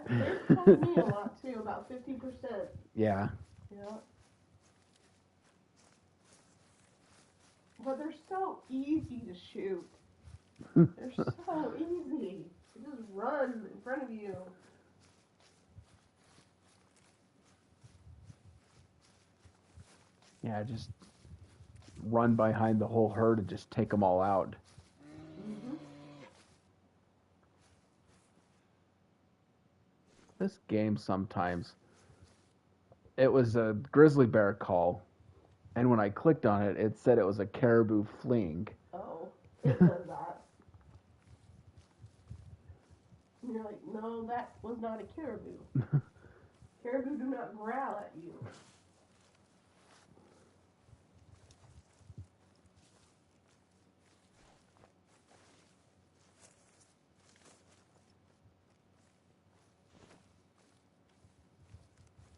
They've told me a lot too, about 50%. Yeah. Yeah. But they're so easy to shoot. They're so easy. They just run in front of you. Yeah, just run behind the whole herd and just take them all out. Mm-hmm. This game sometimes, it was a grizzly bear call, and when I clicked on it, it said it was a caribou fleeing. Oh, it does that. And you're like, no, that was not a caribou. Caribou do not growl at you.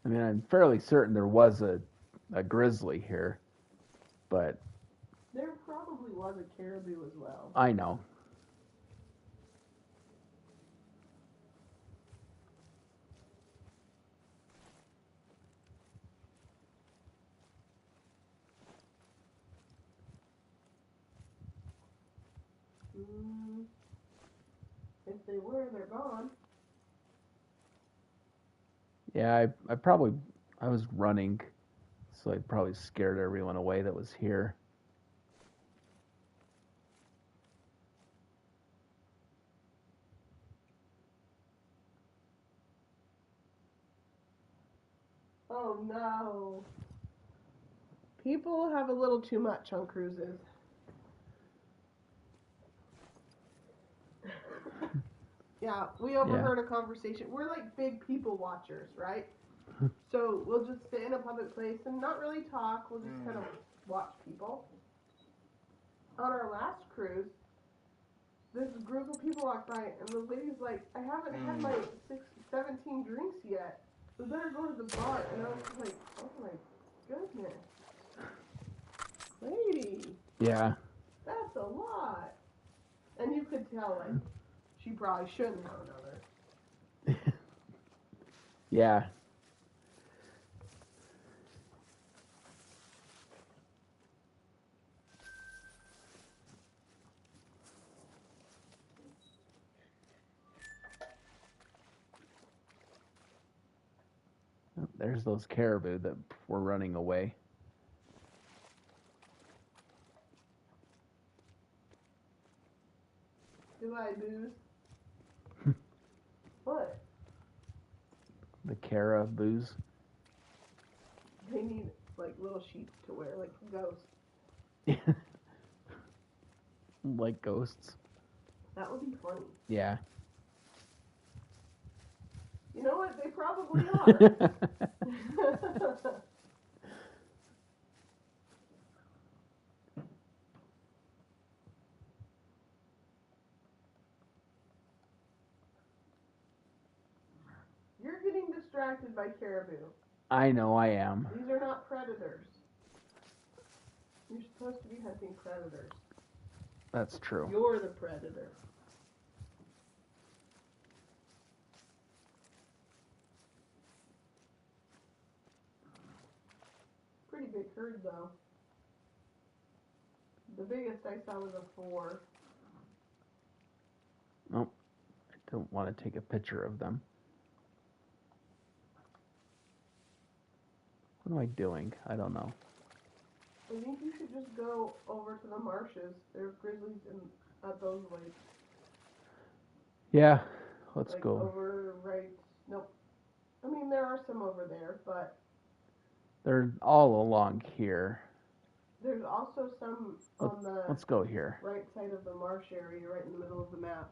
I mean, I'm fairly certain there was a grizzly here, but There probably was a caribou as well. I know. If they were, they're gone. Yeah, I was running, so I probably scared everyone away that was here. Oh no. People have a little too much on cruises. Yeah, we overheard a conversation. We're like big people watchers, right? So we'll just sit in a public place and not really talk. We'll just kind of watch people. On our last cruise, this group of people walked by, and the lady's like, I haven't had my 17 drinks yet. We better go to the bar. And I was just like, oh my goodness. Yeah. That's a lot. And you could tell, like, she probably shouldn't have another. Yeah. Oh, there's those caribou that were running away. Do I booze? What? The caribous. They need, like, little sheep to wear, like ghosts. Like ghosts. That would be funny. Yeah. You know what? They probably are. You're getting distracted by caribou. I know I am. These are not predators. You're supposed to be hunting predators. That's true. You're the predator. Pretty big herd, though. The biggest I saw was a 4. Nope. I don't want to take a picture of them. What am I doing? I don't know. I think you should just go over to the marshes. There are grizzlies at those lakes. Yeah. Let's like go. Over right. Nope. I mean, there are some over there, but They're all along here. there's also some on the Let's go here. right side of the marsh area, right in the middle of the map.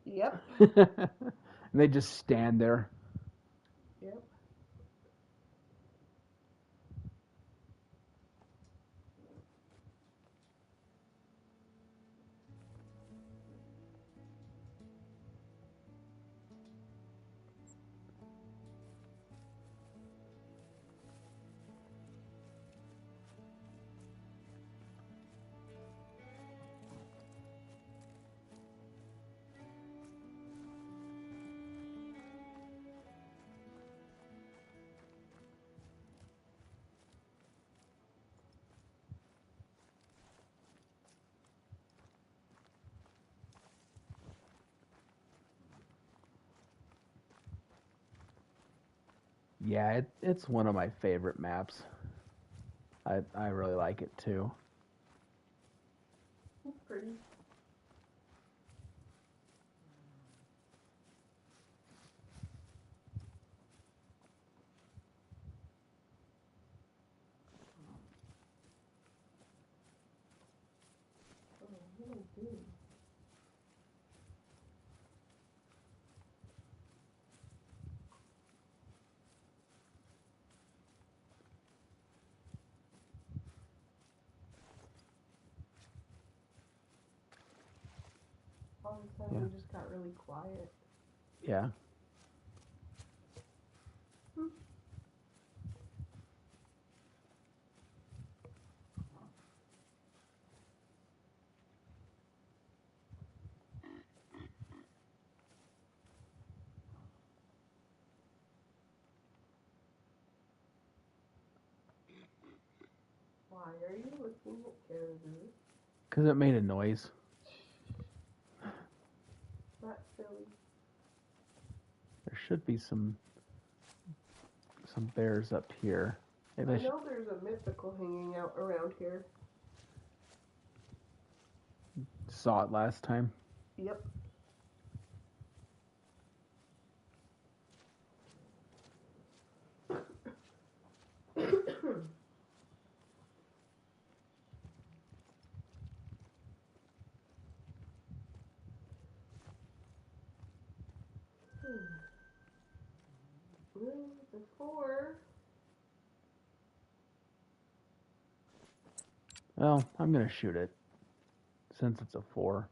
Yep. And they just stand there. Yep. Yeah, it's one of my favorite maps. I really like it too. It's pretty. Oh, what am I doing? All of a sudden, Yeah. we just got really quiet. Yeah. Why are you looking at caribou? Because it made a noise. That's silly. There should be some bears up here. I know there's a mythical hanging out around here. Saw it last time. Yep. Before. Well, I'm gonna shoot it since it's a 4.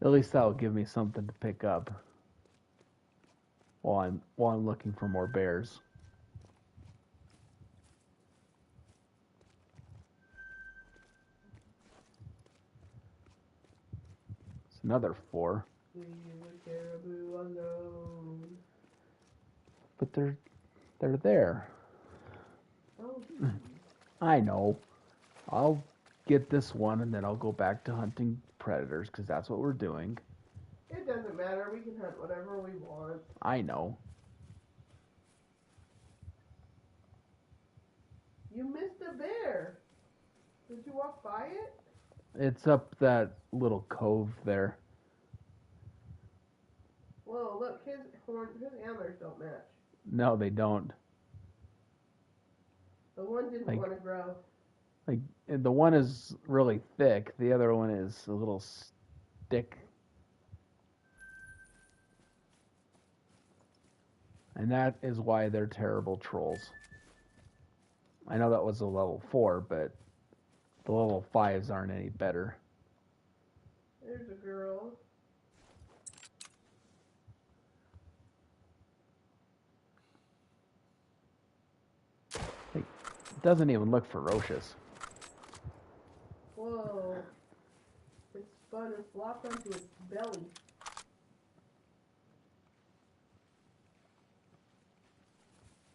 At least that'll give me something to pick up while I'm looking for more bears. It's another 4. Leave the caribou alone. But they're there. Oh, I know. I'll get this one and then I'll go back to hunting predators because that's what we're doing. it doesn't matter. We can hunt whatever we want. I know. You missed a bear. Did you walk by it? It's up that little cove there. Whoa, look, his antlers don't match. No, they don't. The one didn't want to grow. Like the one is really thick. The other one is a little stick. And that is why they're terrible trolls. I know that was a level 4, but the level 5s aren't any better. There's a girl. It doesn't even look ferocious. Whoa. It spun and flopped onto its belly.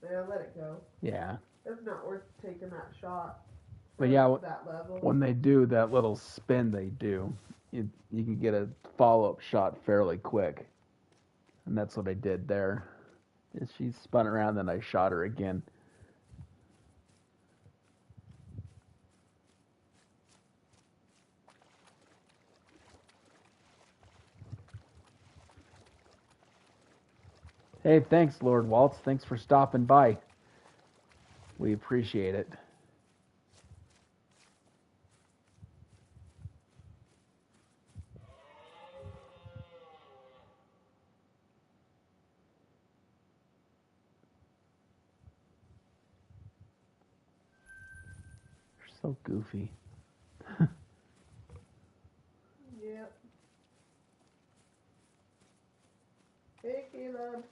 Yeah, let it go. Yeah. It's not worth taking that shot. But yeah, that level. when they do that little spin they do, you can get a follow-up shot fairly quick. And that's what I did there. She spun around, then I shot her again. Hey, thanks, Lord Waltz. Thanks for stopping by. We appreciate it. You're so goofy. Yep. Hey, Caleb.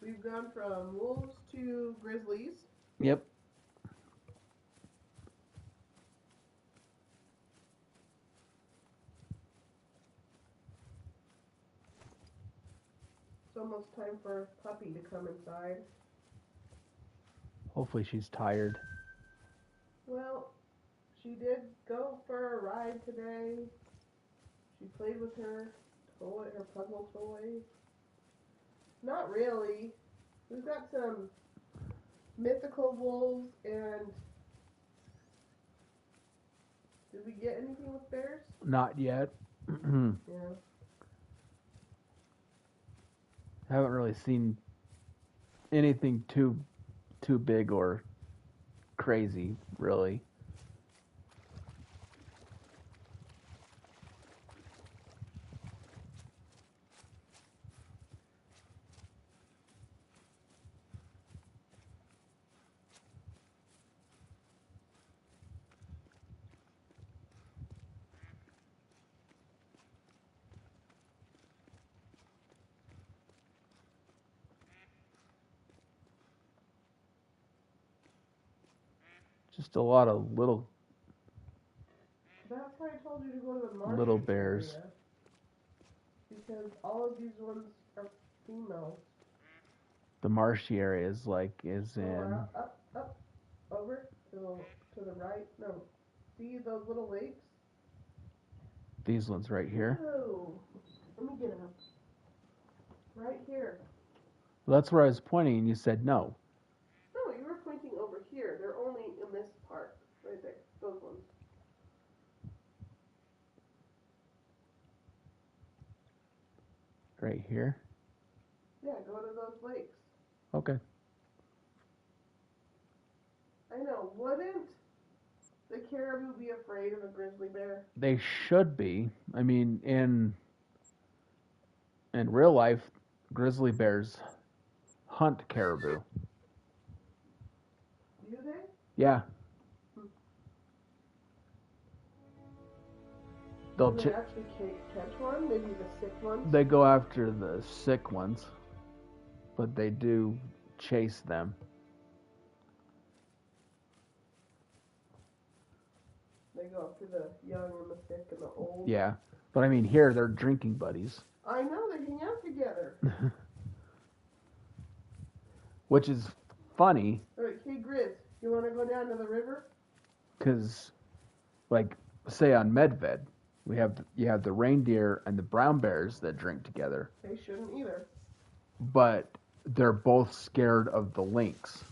We've gone from wolves to grizzlies. Yep. It's almost time for Puppy to come inside. Hopefully she's tired. Well, she did go for a ride today. She played with her toy, her puzzle toy. Not really. We've got some mythical wolves, and did we get anything with bears? Not yet. Yeah. Haven't really seen anything too big or crazy, really. Just a lot of little That's why I told you to go to the marsh little bears. area, because all of these ones are females. The marshy area is Go in up, over to the right. No, see those little lakes? these ones right here. No, let me get them. Right here. Well, that's where I was pointing, and you said no. No, you were pointing over here. They're only in this part, right there. Those ones. Right here. Yeah, go to those lakes. Okay. I know. Wouldn't the caribou be afraid of a grizzly bear? They should be. I mean, in real life, grizzly bears hunt caribou. Yeah. Do they actually catch one? Maybe the sick ones? They go after the sick ones, but they do chase them. They go after the young and the sick and the old. Yeah. But I mean, here they're drinking buddies. I know, they hang out together. Which is funny. Alright, hey Grizz, you want to go down to the river? Because, like, say on Medved, you have the reindeer and the brown bears that drink together. They shouldn't either. But they're both scared of the lynx.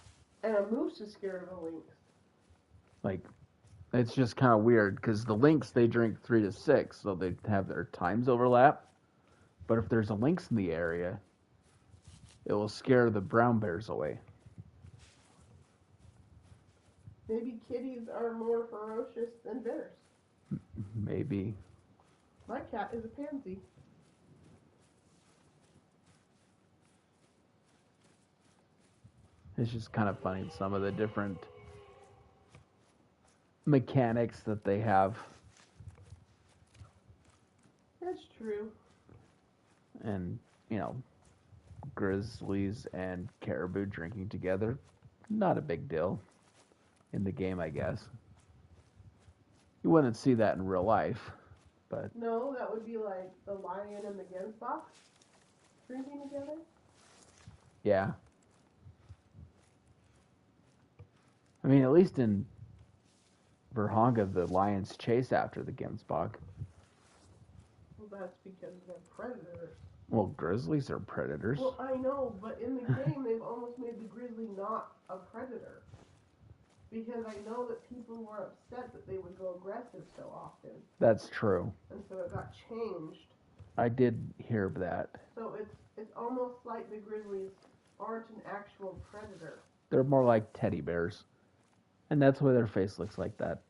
And a moose is scared of a lynx. Like, it's just kind of weird because the lynx, they drink 3 to 6, so they have their times overlap. But if there's a lynx in the area, it will scare the brown bears away. Maybe kitties are more ferocious than bears. Maybe. My cat is a pansy. It's just kind of funny, some of the different mechanics that they have. That's true. And, you know, grizzlies and caribou drinking together, not a big deal in the game, I guess. You wouldn't see that in real life, but... No, that would be like the lion and the gemsbok drinking together. Yeah. I mean, at least in Verhonga, the lions chase after the gemsbok. Well, that's because they're predators. Well, grizzlies are predators. Well, I know, but in the game, they've almost made the grizzly not a predator. Because I know that people were upset that they would go aggressive so often. That's true. And so it got changed. I did hear of that. So it's almost like the grizzlies aren't an actual predator. They're more like teddy bears. And that's why their face looks like that.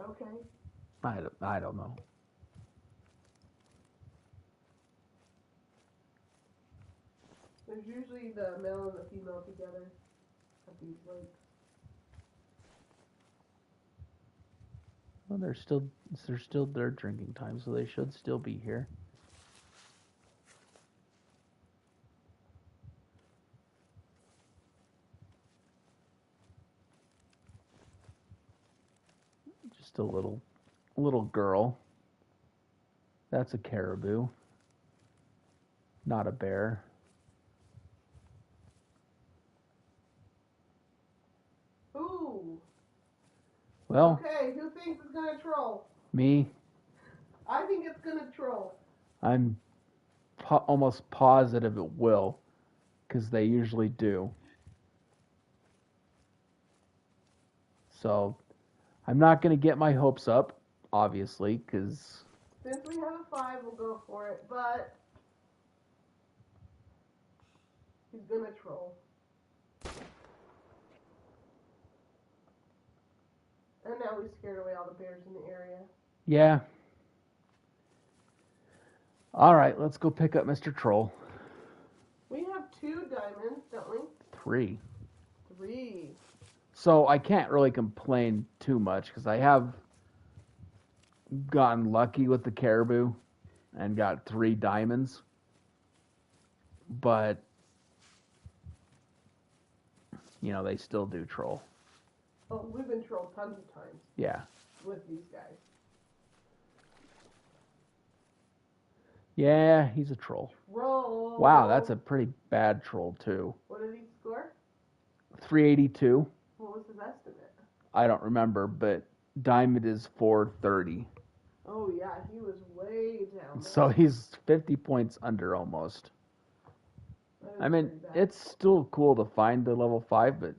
Okay. I don't know. There's usually the male and the female together at these lakes. Well, they're still their drinking time, so they should still be here. Just a little girl. That's a caribou, not a bear. Ooh. Well, Okay, who thinks it's gonna troll? me. I think it's gonna troll. I'm almost positive it will, because they usually do. So, I'm not going to get my hopes up, obviously, because... Since we have a 5, we'll go for it, but... he's gonna troll. And now we scared away all the bears in the area. Yeah. Alright, let's go pick up Mr. Troll. We have 2 diamonds, don't we? 3. 3. So I can't really complain too much, because I have gotten lucky with the caribou and got 3 diamonds. But, you know, they still do troll. Oh, we've been trolled tons of times. Yeah. With these guys. Yeah, he's a troll. Troll. Wow, that's a pretty bad troll, too. What did he score? 382. What was his estimate? I don't remember, but diamond is 430. Oh, yeah, he was way down there. So he's 50 points under almost. I mean, it's still cool to find the level 5, but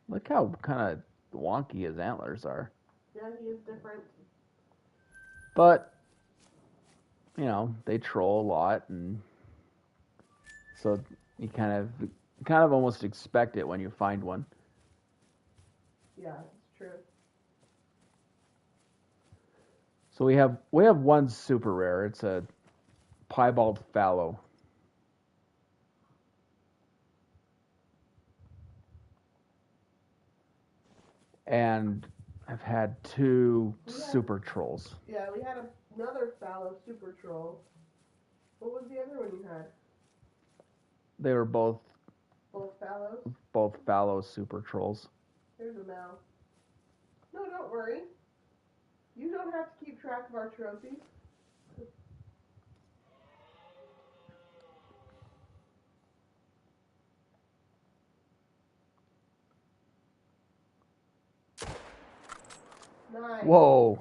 look how kind of wonky his antlers are. Yeah, he is different. But, you know, they troll a lot, and so you kind of almost expect it when you find one. Yeah, it's true. So we have one super rare. It's a piebald fallow. and I've had two We had- super trolls. Yeah, we had another fallow super troll. What was the other one you had? They were both Both fallows? fallow super trolls. Here's a mouse. No, don't worry. You don't have to keep track of our trophies. Nice. Whoa.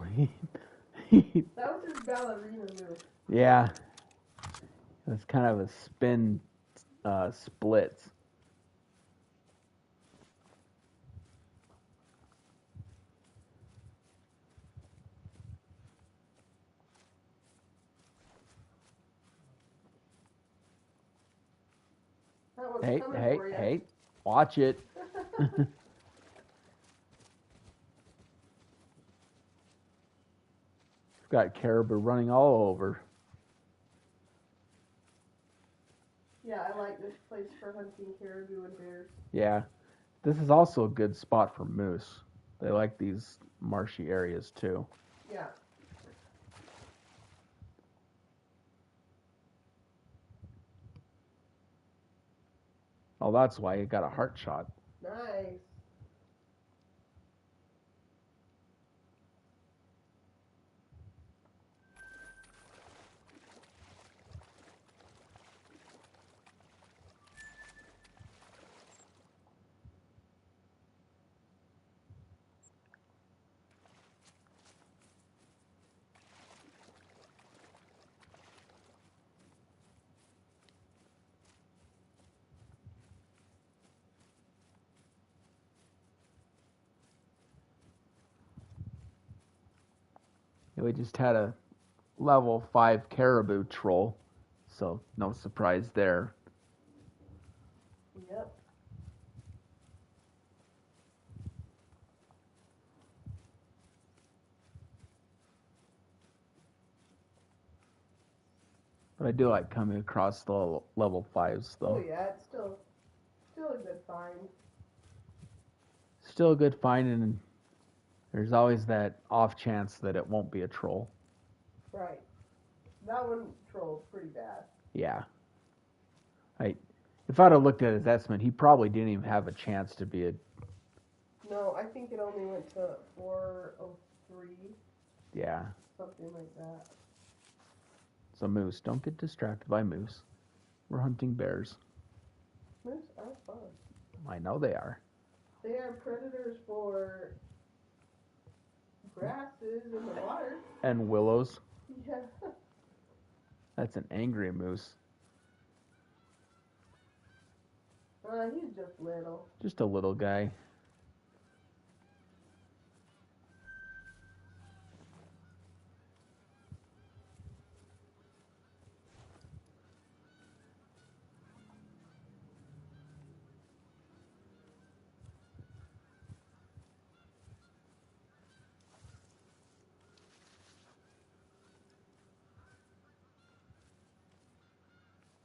That was his ballerina move. Yeah. It's kind of a spin splits. That one's Hey, coming hey, for you. hey. Watch it. Got caribou running all over. Yeah, I like this place for hunting caribou and bears. Yeah. This is also a good spot for moose. They like these marshy areas too. Yeah. Oh, that's why you got a heart shot. Nice. We just had a level 5 caribou troll, so no surprise there. Yep. But I do like coming across the level 5s though. Oh yeah, it's still a good find. Still a good find, and there's always that off chance that it won't be a troll. Right. That one trolled pretty bad. Yeah. If I'd have looked at his estimate, he probably didn't even have a chance to be a... No, I think it only went to 403. Yeah. Something like that. So moose, don't get distracted by moose. We're hunting bears. Moose are fun. I know they are. They are predators for grasses in the water. And willows. Yeah. That's an angry moose. He's just little. Just a little guy.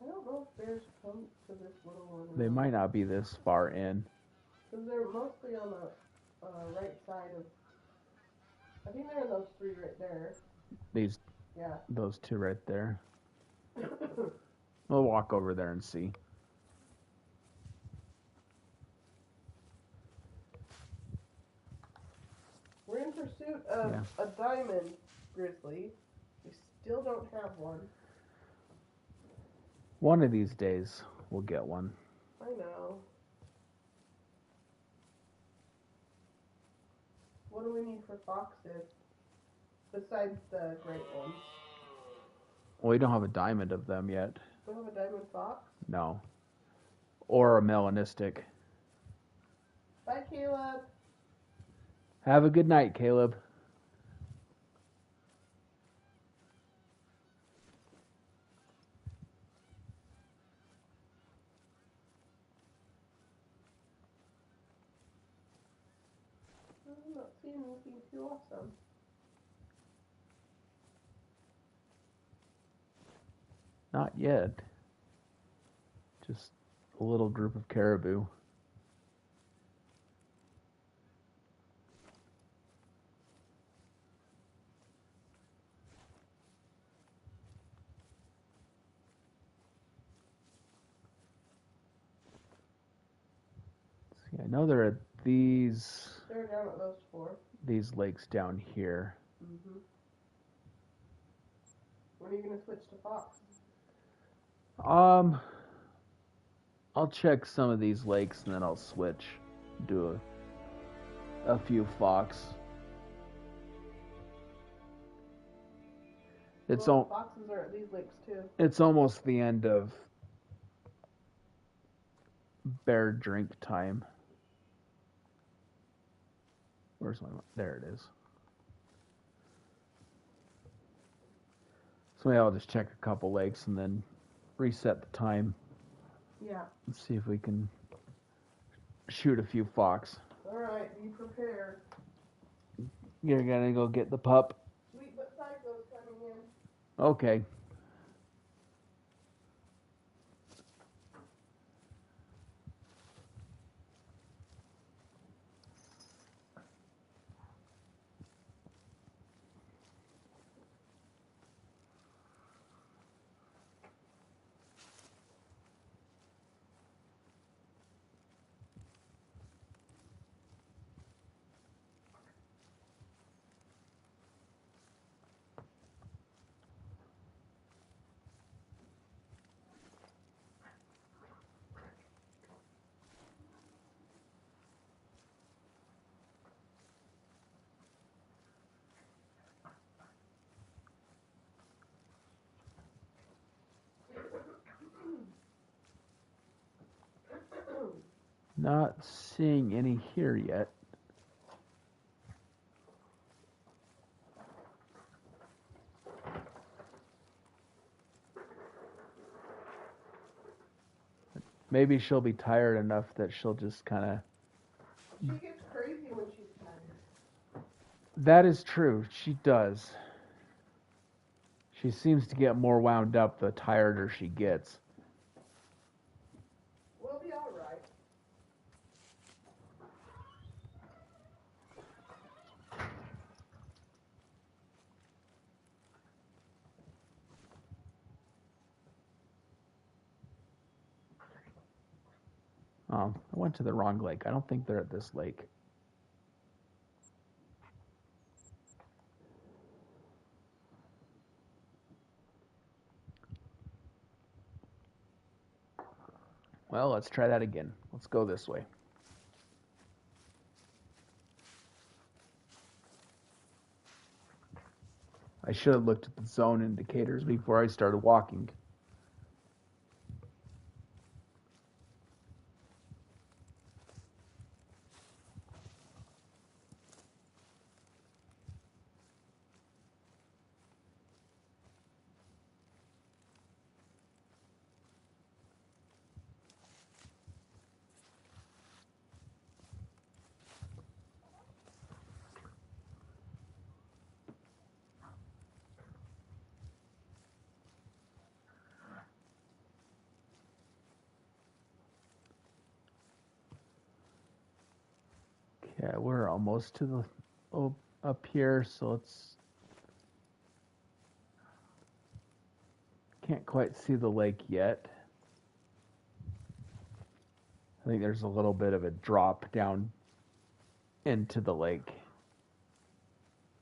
I don't know if bears come to this little one. They might not be this far in. Because they're mostly on the right side of... I think they're in those three right there. Yeah. Those two right there. We'll walk over there and see. We're in pursuit of a diamond grizzly. We still don't have one. One of these days, we'll get one. I know. What do we need for foxes? Besides the great ones. Well, we don't have a diamond of them yet. We don't have a diamond fox? No. Or a melanistic. Bye, Caleb. Have a good night, Caleb. I'm not seeing anything too awesome. Not yet. Just a little group of caribou. Yeah, I know there are these They're down at those 4. lakes down here. Mm-hmm. When are you going to switch to fox? I'll check some of these lakes and then I'll switch, do a few fox. Foxes are at these lakes too. It's almost the end of bear drink time. Where's my? There it is. So maybe I'll just check a couple lakes and then reset the time. Yeah. And see if we can shoot a few fox. All right, be prepared. You're gonna go get the pup. Sweet but psycho's coming in. Okay. Not seeing any here yet. Maybe she'll be tired enough that she'll just kind of... She gets crazy when she's tired. That is true. She does. She seems to get more wound up the tireder she gets. We'll be all right. I went to the wrong lake. I don't think they're at this lake. Well, let's try that again. Let's go this way. I should have looked at the zone indicators before I started walking. Yeah, we're almost to the up here, so it's can't quite see the lake yet. I think there's a little bit of a drop down into the lake,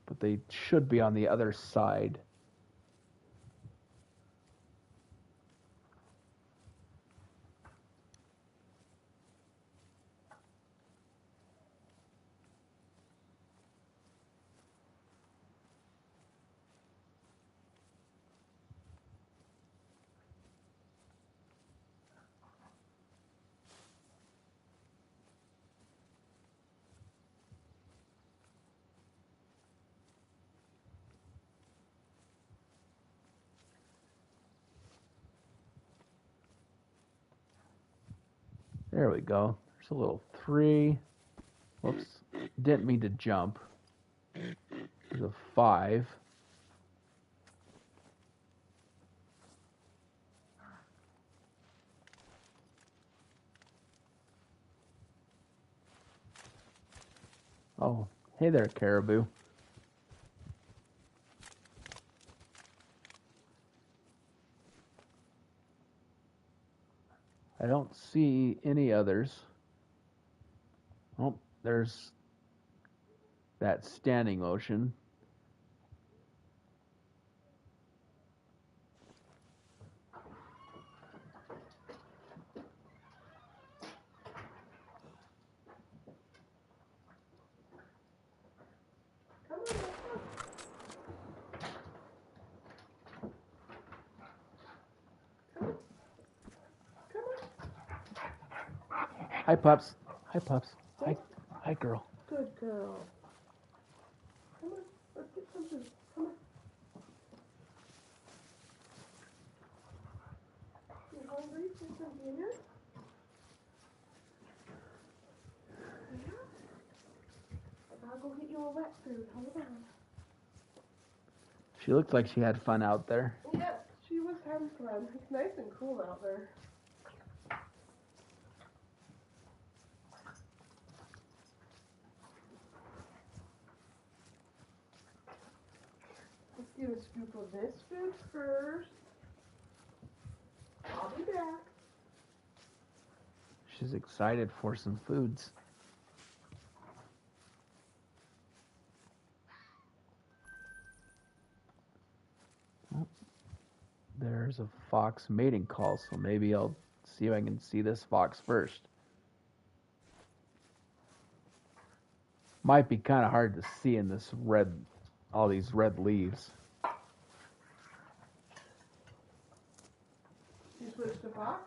but they should be on the other side. There we go. There's a little 3. Whoops. Didn't mean to jump. There's a 5. Oh, hey there, caribou. I don't see any others. there's that standing motion. Come on, let's go. Come on. Hi, pups. Hi, pups. Hi, girl. Good girl. Come on, let's get some food. Come on. You hungry for some dinner? Yeah? I'll go get you a wet food. Hold on. She looked like she had fun out there. Yes, she was having fun. It's nice and cool out there. Let's get a scoop of this food first. I'll be back. She's excited for some foods. Oh, there's a fox mating call, so maybe I'll see if I can see this fox first. Might be kind of hard to see in this all these red leaves. You switched to Fox?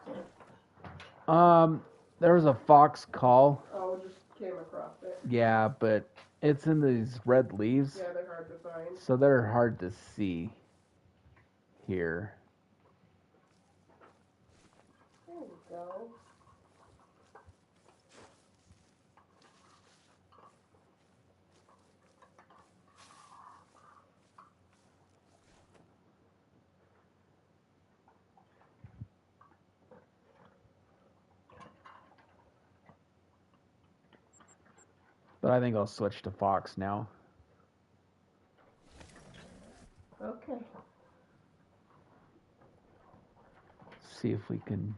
There was a fox call. Oh, just came across it. Yeah, but it's in these red leaves. Yeah, they're hard to find. So they're hard to see here. There we go. But I think I'll switch to fox now. Okay. See if we can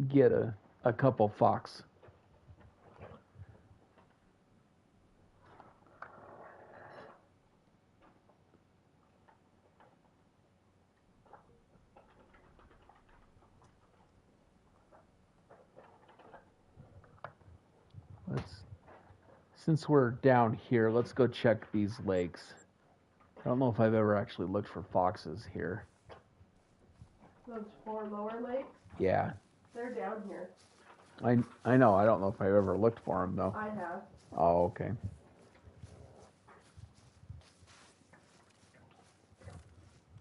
get a couple fox. Since we're down here, let's go check these lakes. I don't know if I've ever actually looked for foxes here. Those 4 lower lakes, Yeah, they're down here. I know. I don't know if I've ever looked for them though. I have. Oh, okay.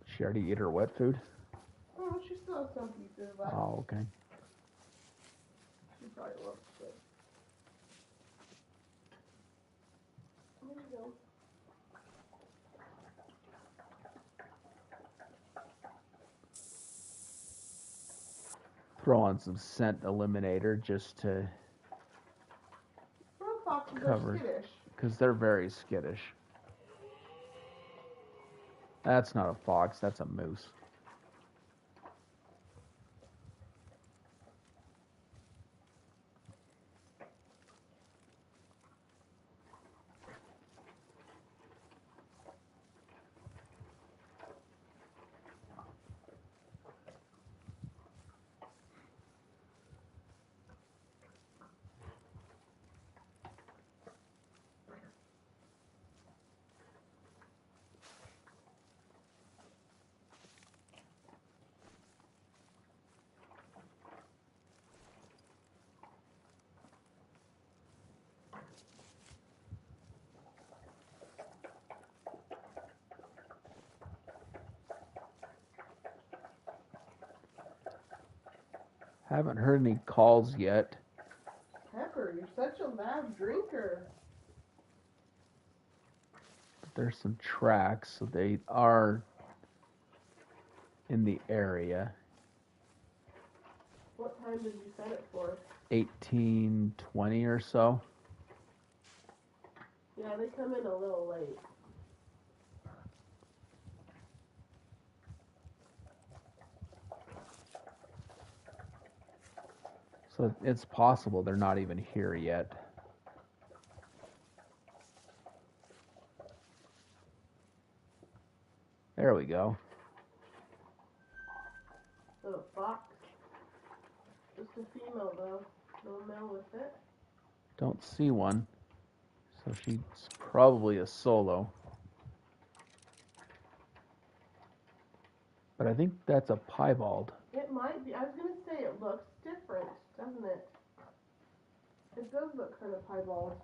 She already ate her wet food? Oh, she still has some pieces left. Oh, okay. She probably looks good. There you go. Throw on some scent eliminator just to Well, foxes cover. are skittish. Because they're very skittish. That's not a fox, that's a moose. Haven't heard any calls yet. Pepper, you're such a loud drinker. But there's some tracks, so they are in the area. What time did you set it for? 18:20 or so. Yeah, they come in a little late. So it's possible they're not even here yet. There we go. Little fox. Just a female though. No male with it. Don't see one. So she's probably a solo. But I think that's a piebald. It might be. I was going to say it looks different, doesn't it? It does look kind of piebald.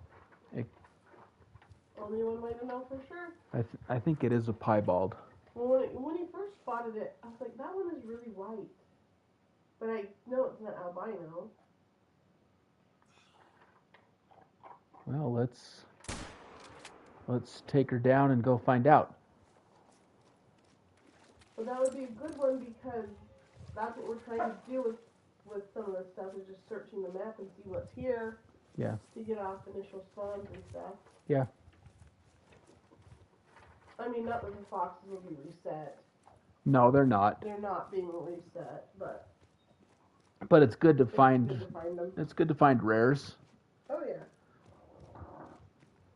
Only one way to know for sure. I think it is a piebald. Well, when he first spotted it, I was like, that one is really white. But I know it's not albino. Well, let's take her down and go find out. Well, that would be a good one because that's what we're trying to do with some of this stuff is just searching the map and see what's here. Yeah. To get off initial spawns and stuff. Yeah. I mean, not that the foxes will be reset. No, they're not. They're not being reset, but it's good to find. Good to find them. It's good to find rares. Oh yeah.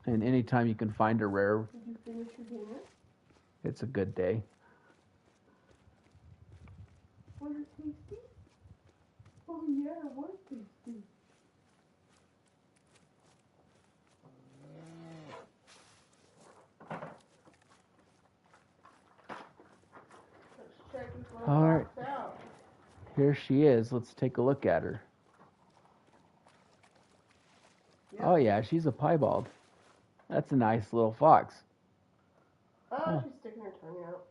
And anytime you can find a rare, Did you finish your dinner? it's a good day. Was it tasty? Oh yeah, it was tasty. Let's check this one All right. out. Here she is. Let's take a look at her. Yep. Oh yeah, she's a piebald. That's a nice little fox. Oh, she's sticking her tongue out.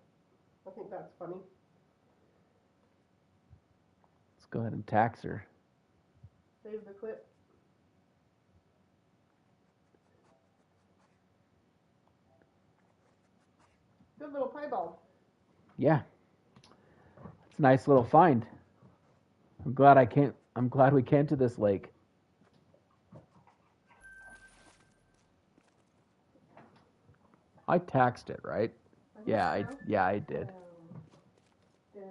I think that's funny. Let's go ahead and tax her. Save the clip. Good little piebald. Yeah. It's a nice little find. I'm glad we came to this lake. I taxed it, right? Yeah, I did. Down.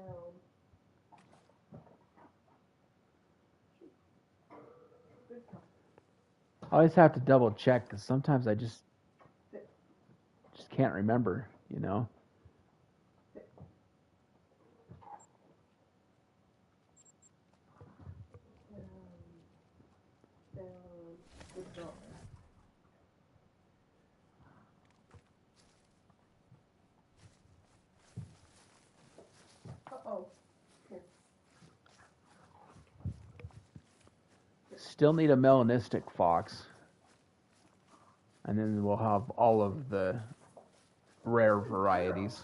I always have to double check because sometimes I just can't remember, you know. Down. Good job. Uh-oh. Here. Still need a melanistic fox. And then we'll have all of the rare varieties.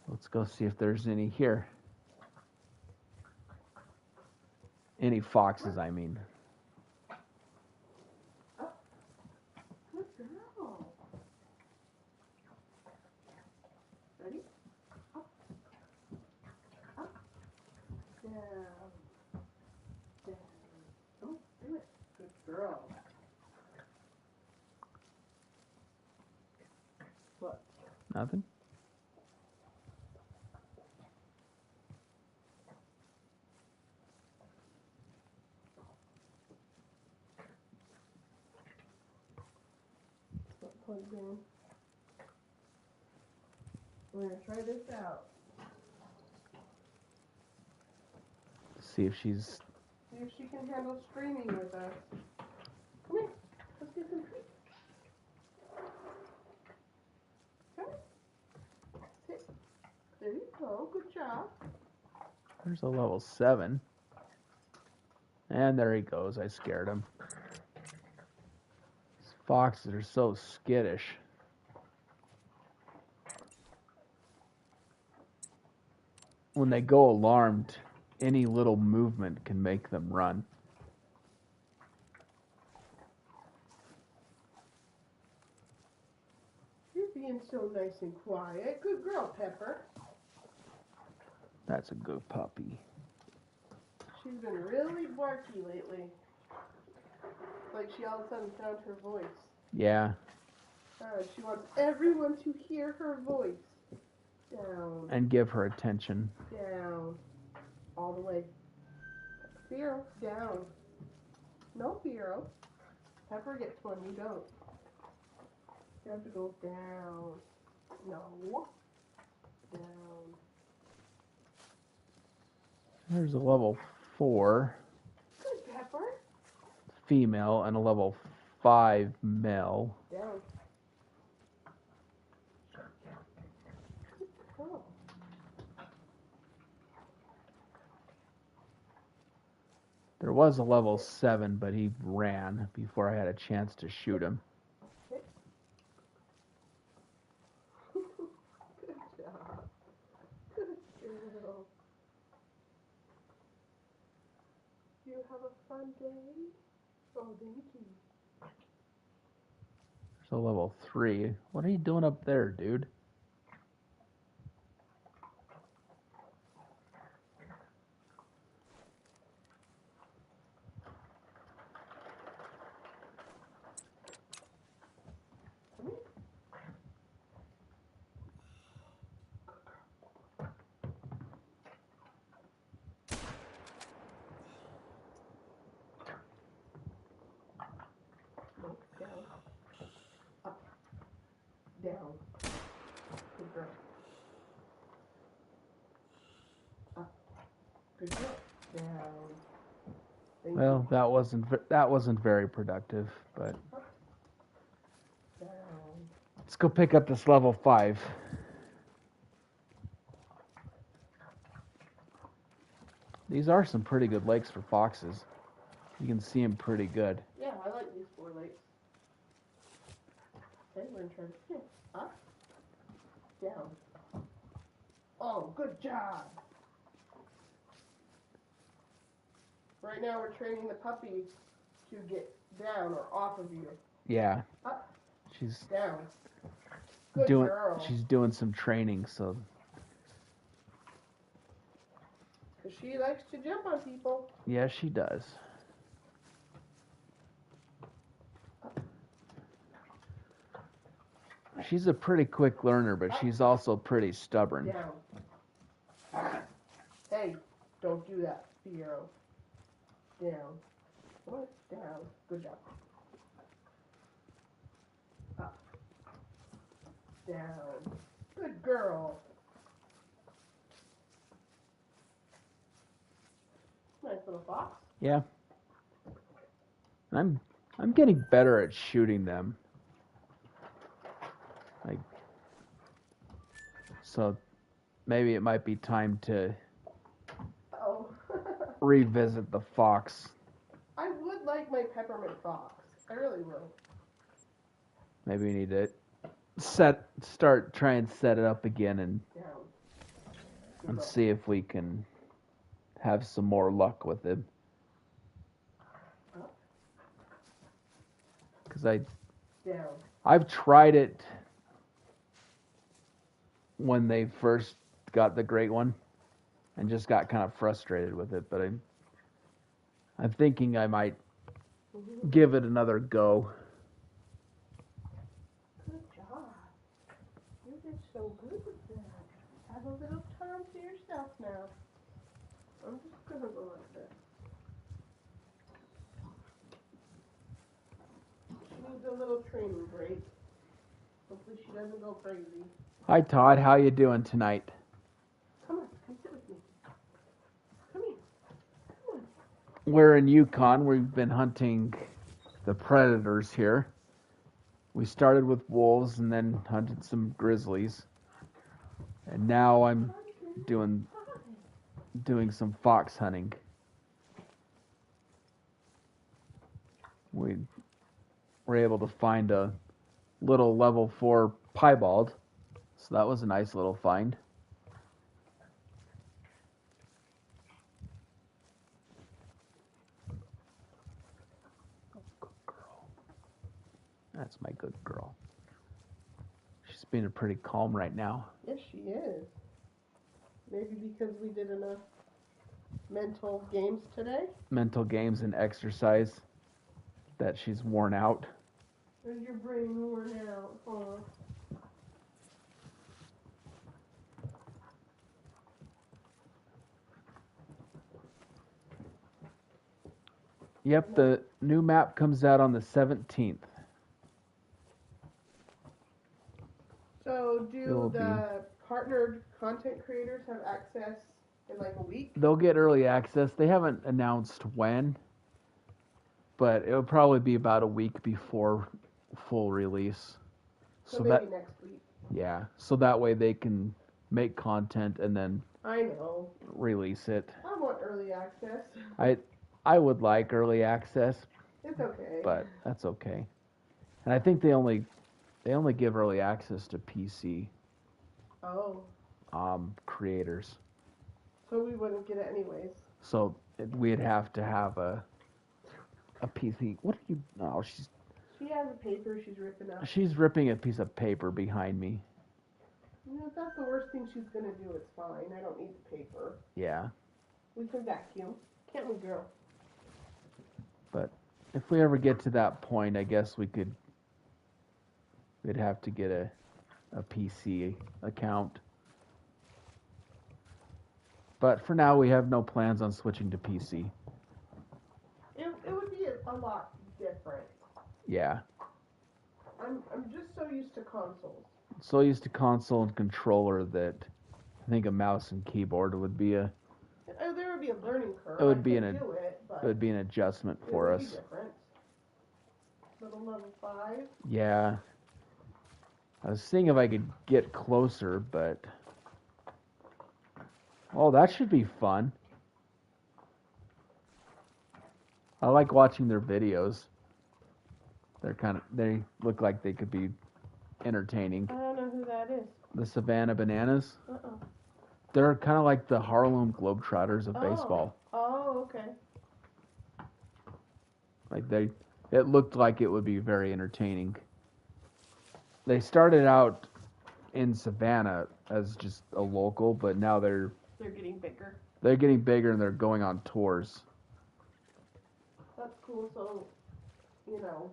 Let's go see if there's any here. Any foxes, I mean. Good girl. Ready? Up. Up. Down. Down. Oh, do it. Good girl. What? Nothing? Plugged in. We're gonna try this out. See if she's... See if she can handle streaming with us. Come here. Let's get some treats. Okay. Sit. There you go. Good job. There's a level 7. And there he goes. I scared him. These foxes are so skittish. When they go alarmed, any little movement can make them run. You're being so nice and quiet. Good girl, Pepper. That's a good puppy. She's been really barky lately. Like she all of a sudden found her voice. Yeah. She wants everyone to hear her voice. Down. And give her attention. Down. All the way. Fiero. Down. No, Fiero. Pepper gets one, you don't. You have to go down. No. Down. There's a level 4 Good, Pepper. female and a level 5 male. Down. Oh. There was a level 7, but he ran before I had a chance to shoot him. Okay. Good job. Good girl. You have a fun day? Oh, thank you. There's a level 3. What are you doing up there, dude? No, down. Up. Down. Good girl. Up. Good girl. Down. Thank Well, you. that wasn't very productive, but Down. let's go pick up this level 5. These are some pretty good lakes for foxes. You can see them pretty good. Yeah, I like these 4 lakes. Okay, we're in turn. Here. Up. Down. Oh, good job. Right now we're training the puppy to get down or off of you. Yeah. Up. She's Down. Good girl. She's doing some training, so Because she likes to jump on people. yeah, she does. She's a pretty quick learner, but she's also pretty stubborn. Down. Hey, don't do that, Fiero. Down. What? Down. Good job. Up. Down. Good girl. Nice little fox. Yeah. I'm getting better at shooting them. Like, so maybe it might be time to Oh. revisit the fox. I would like my peppermint fox. I really will. Maybe we need to try and set it up again and Down. Good girl. see if we can have some more luck with it. Up. Because Down. I've tried it when they first got the great one and just got kind of frustrated with it, but I'm thinking I might give it another go. Good job. You did so good with that. Have a little time to yourself now. I'm just gonna go like this. She needs a little training break. Hopefully she doesn't go crazy. Hi Todd, how you doing tonight? Come on, come sit with me. Come here. Come on. We're in Yukon. We've been hunting the predators here. We started with wolves and then hunted some grizzlies. And now I'm doing some fox hunting. We were able to find a little level 4 piebald, so that was a nice little find. Oh, good girl. That's my good girl. She's being pretty calm right now. Yes, she is. Maybe because we did enough mental games today? Mental games and exercise that she's worn out. Is your brain worn out, huh? Yep, the new map comes out on the 17th. So It'll do the partnered content creators have access in like a week? They'll get early access. They haven't announced when, but it'll probably be about a week before full release. So maybe next week. Yeah, so that way they can make content and then I know. release it. I want early access. I would like early access, It's okay. but that's okay. And I think they only give early access to PC Oh. creators. So we wouldn't get it anyways. So we'd have to have a PC. What are you? No, She has a paper she's ripping up. she's ripping a piece of paper behind me. You know, if that's the worst thing she's gonna do, it's fine. I don't need the paper. Yeah. We can vacuum. Can't we, girl? But if we ever get to that point, I guess we'd have to get a PC account. But for now, we have no plans on switching to PC. It would be a lot different. Yeah. I'm just so used to consoles. So used to console and controller that I think a mouse and keyboard would be a. There would be a learning curve. It would be it would be an adjustment for us. It would be different. Little level 5. Yeah. I was seeing if I could get closer, but oh, that should be fun. I like watching their videos. They look like they could be entertaining. I don't know who that is. The Savannah Bananas. Uh-oh. They're kind of like the Harlem Globetrotters of baseball. Oh, okay. Like it looked like it would be very entertaining. They started out in Savannah as just a local, but now they're getting bigger. They're getting bigger and they're going on tours. That's cool. So, you know,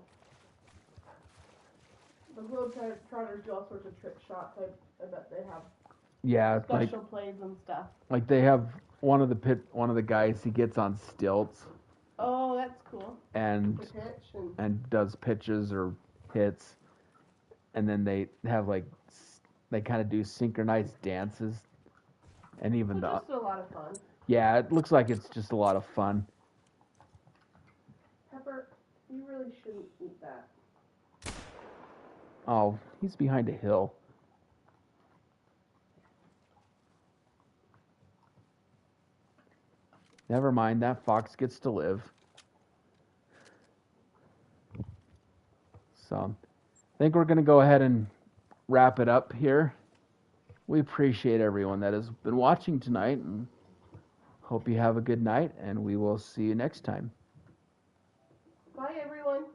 the Globetrotters do all sorts of trick shots. I bet they have special plays and stuff. Like they have one of the guys, he gets on stilts. Oh, that's cool. And does pitches or hits, and then they have they kind of do synchronized dances, and even just a lot of fun. Yeah, it looks like it's just a lot of fun. Pepper, you really shouldn't eat that. Oh, he's behind a hill. Never mind, that fox gets to live. So, I think we're going to go ahead and wrap it up here. We appreciate everyone that has been watching tonight, and hope you have a good night, and we will see you next time.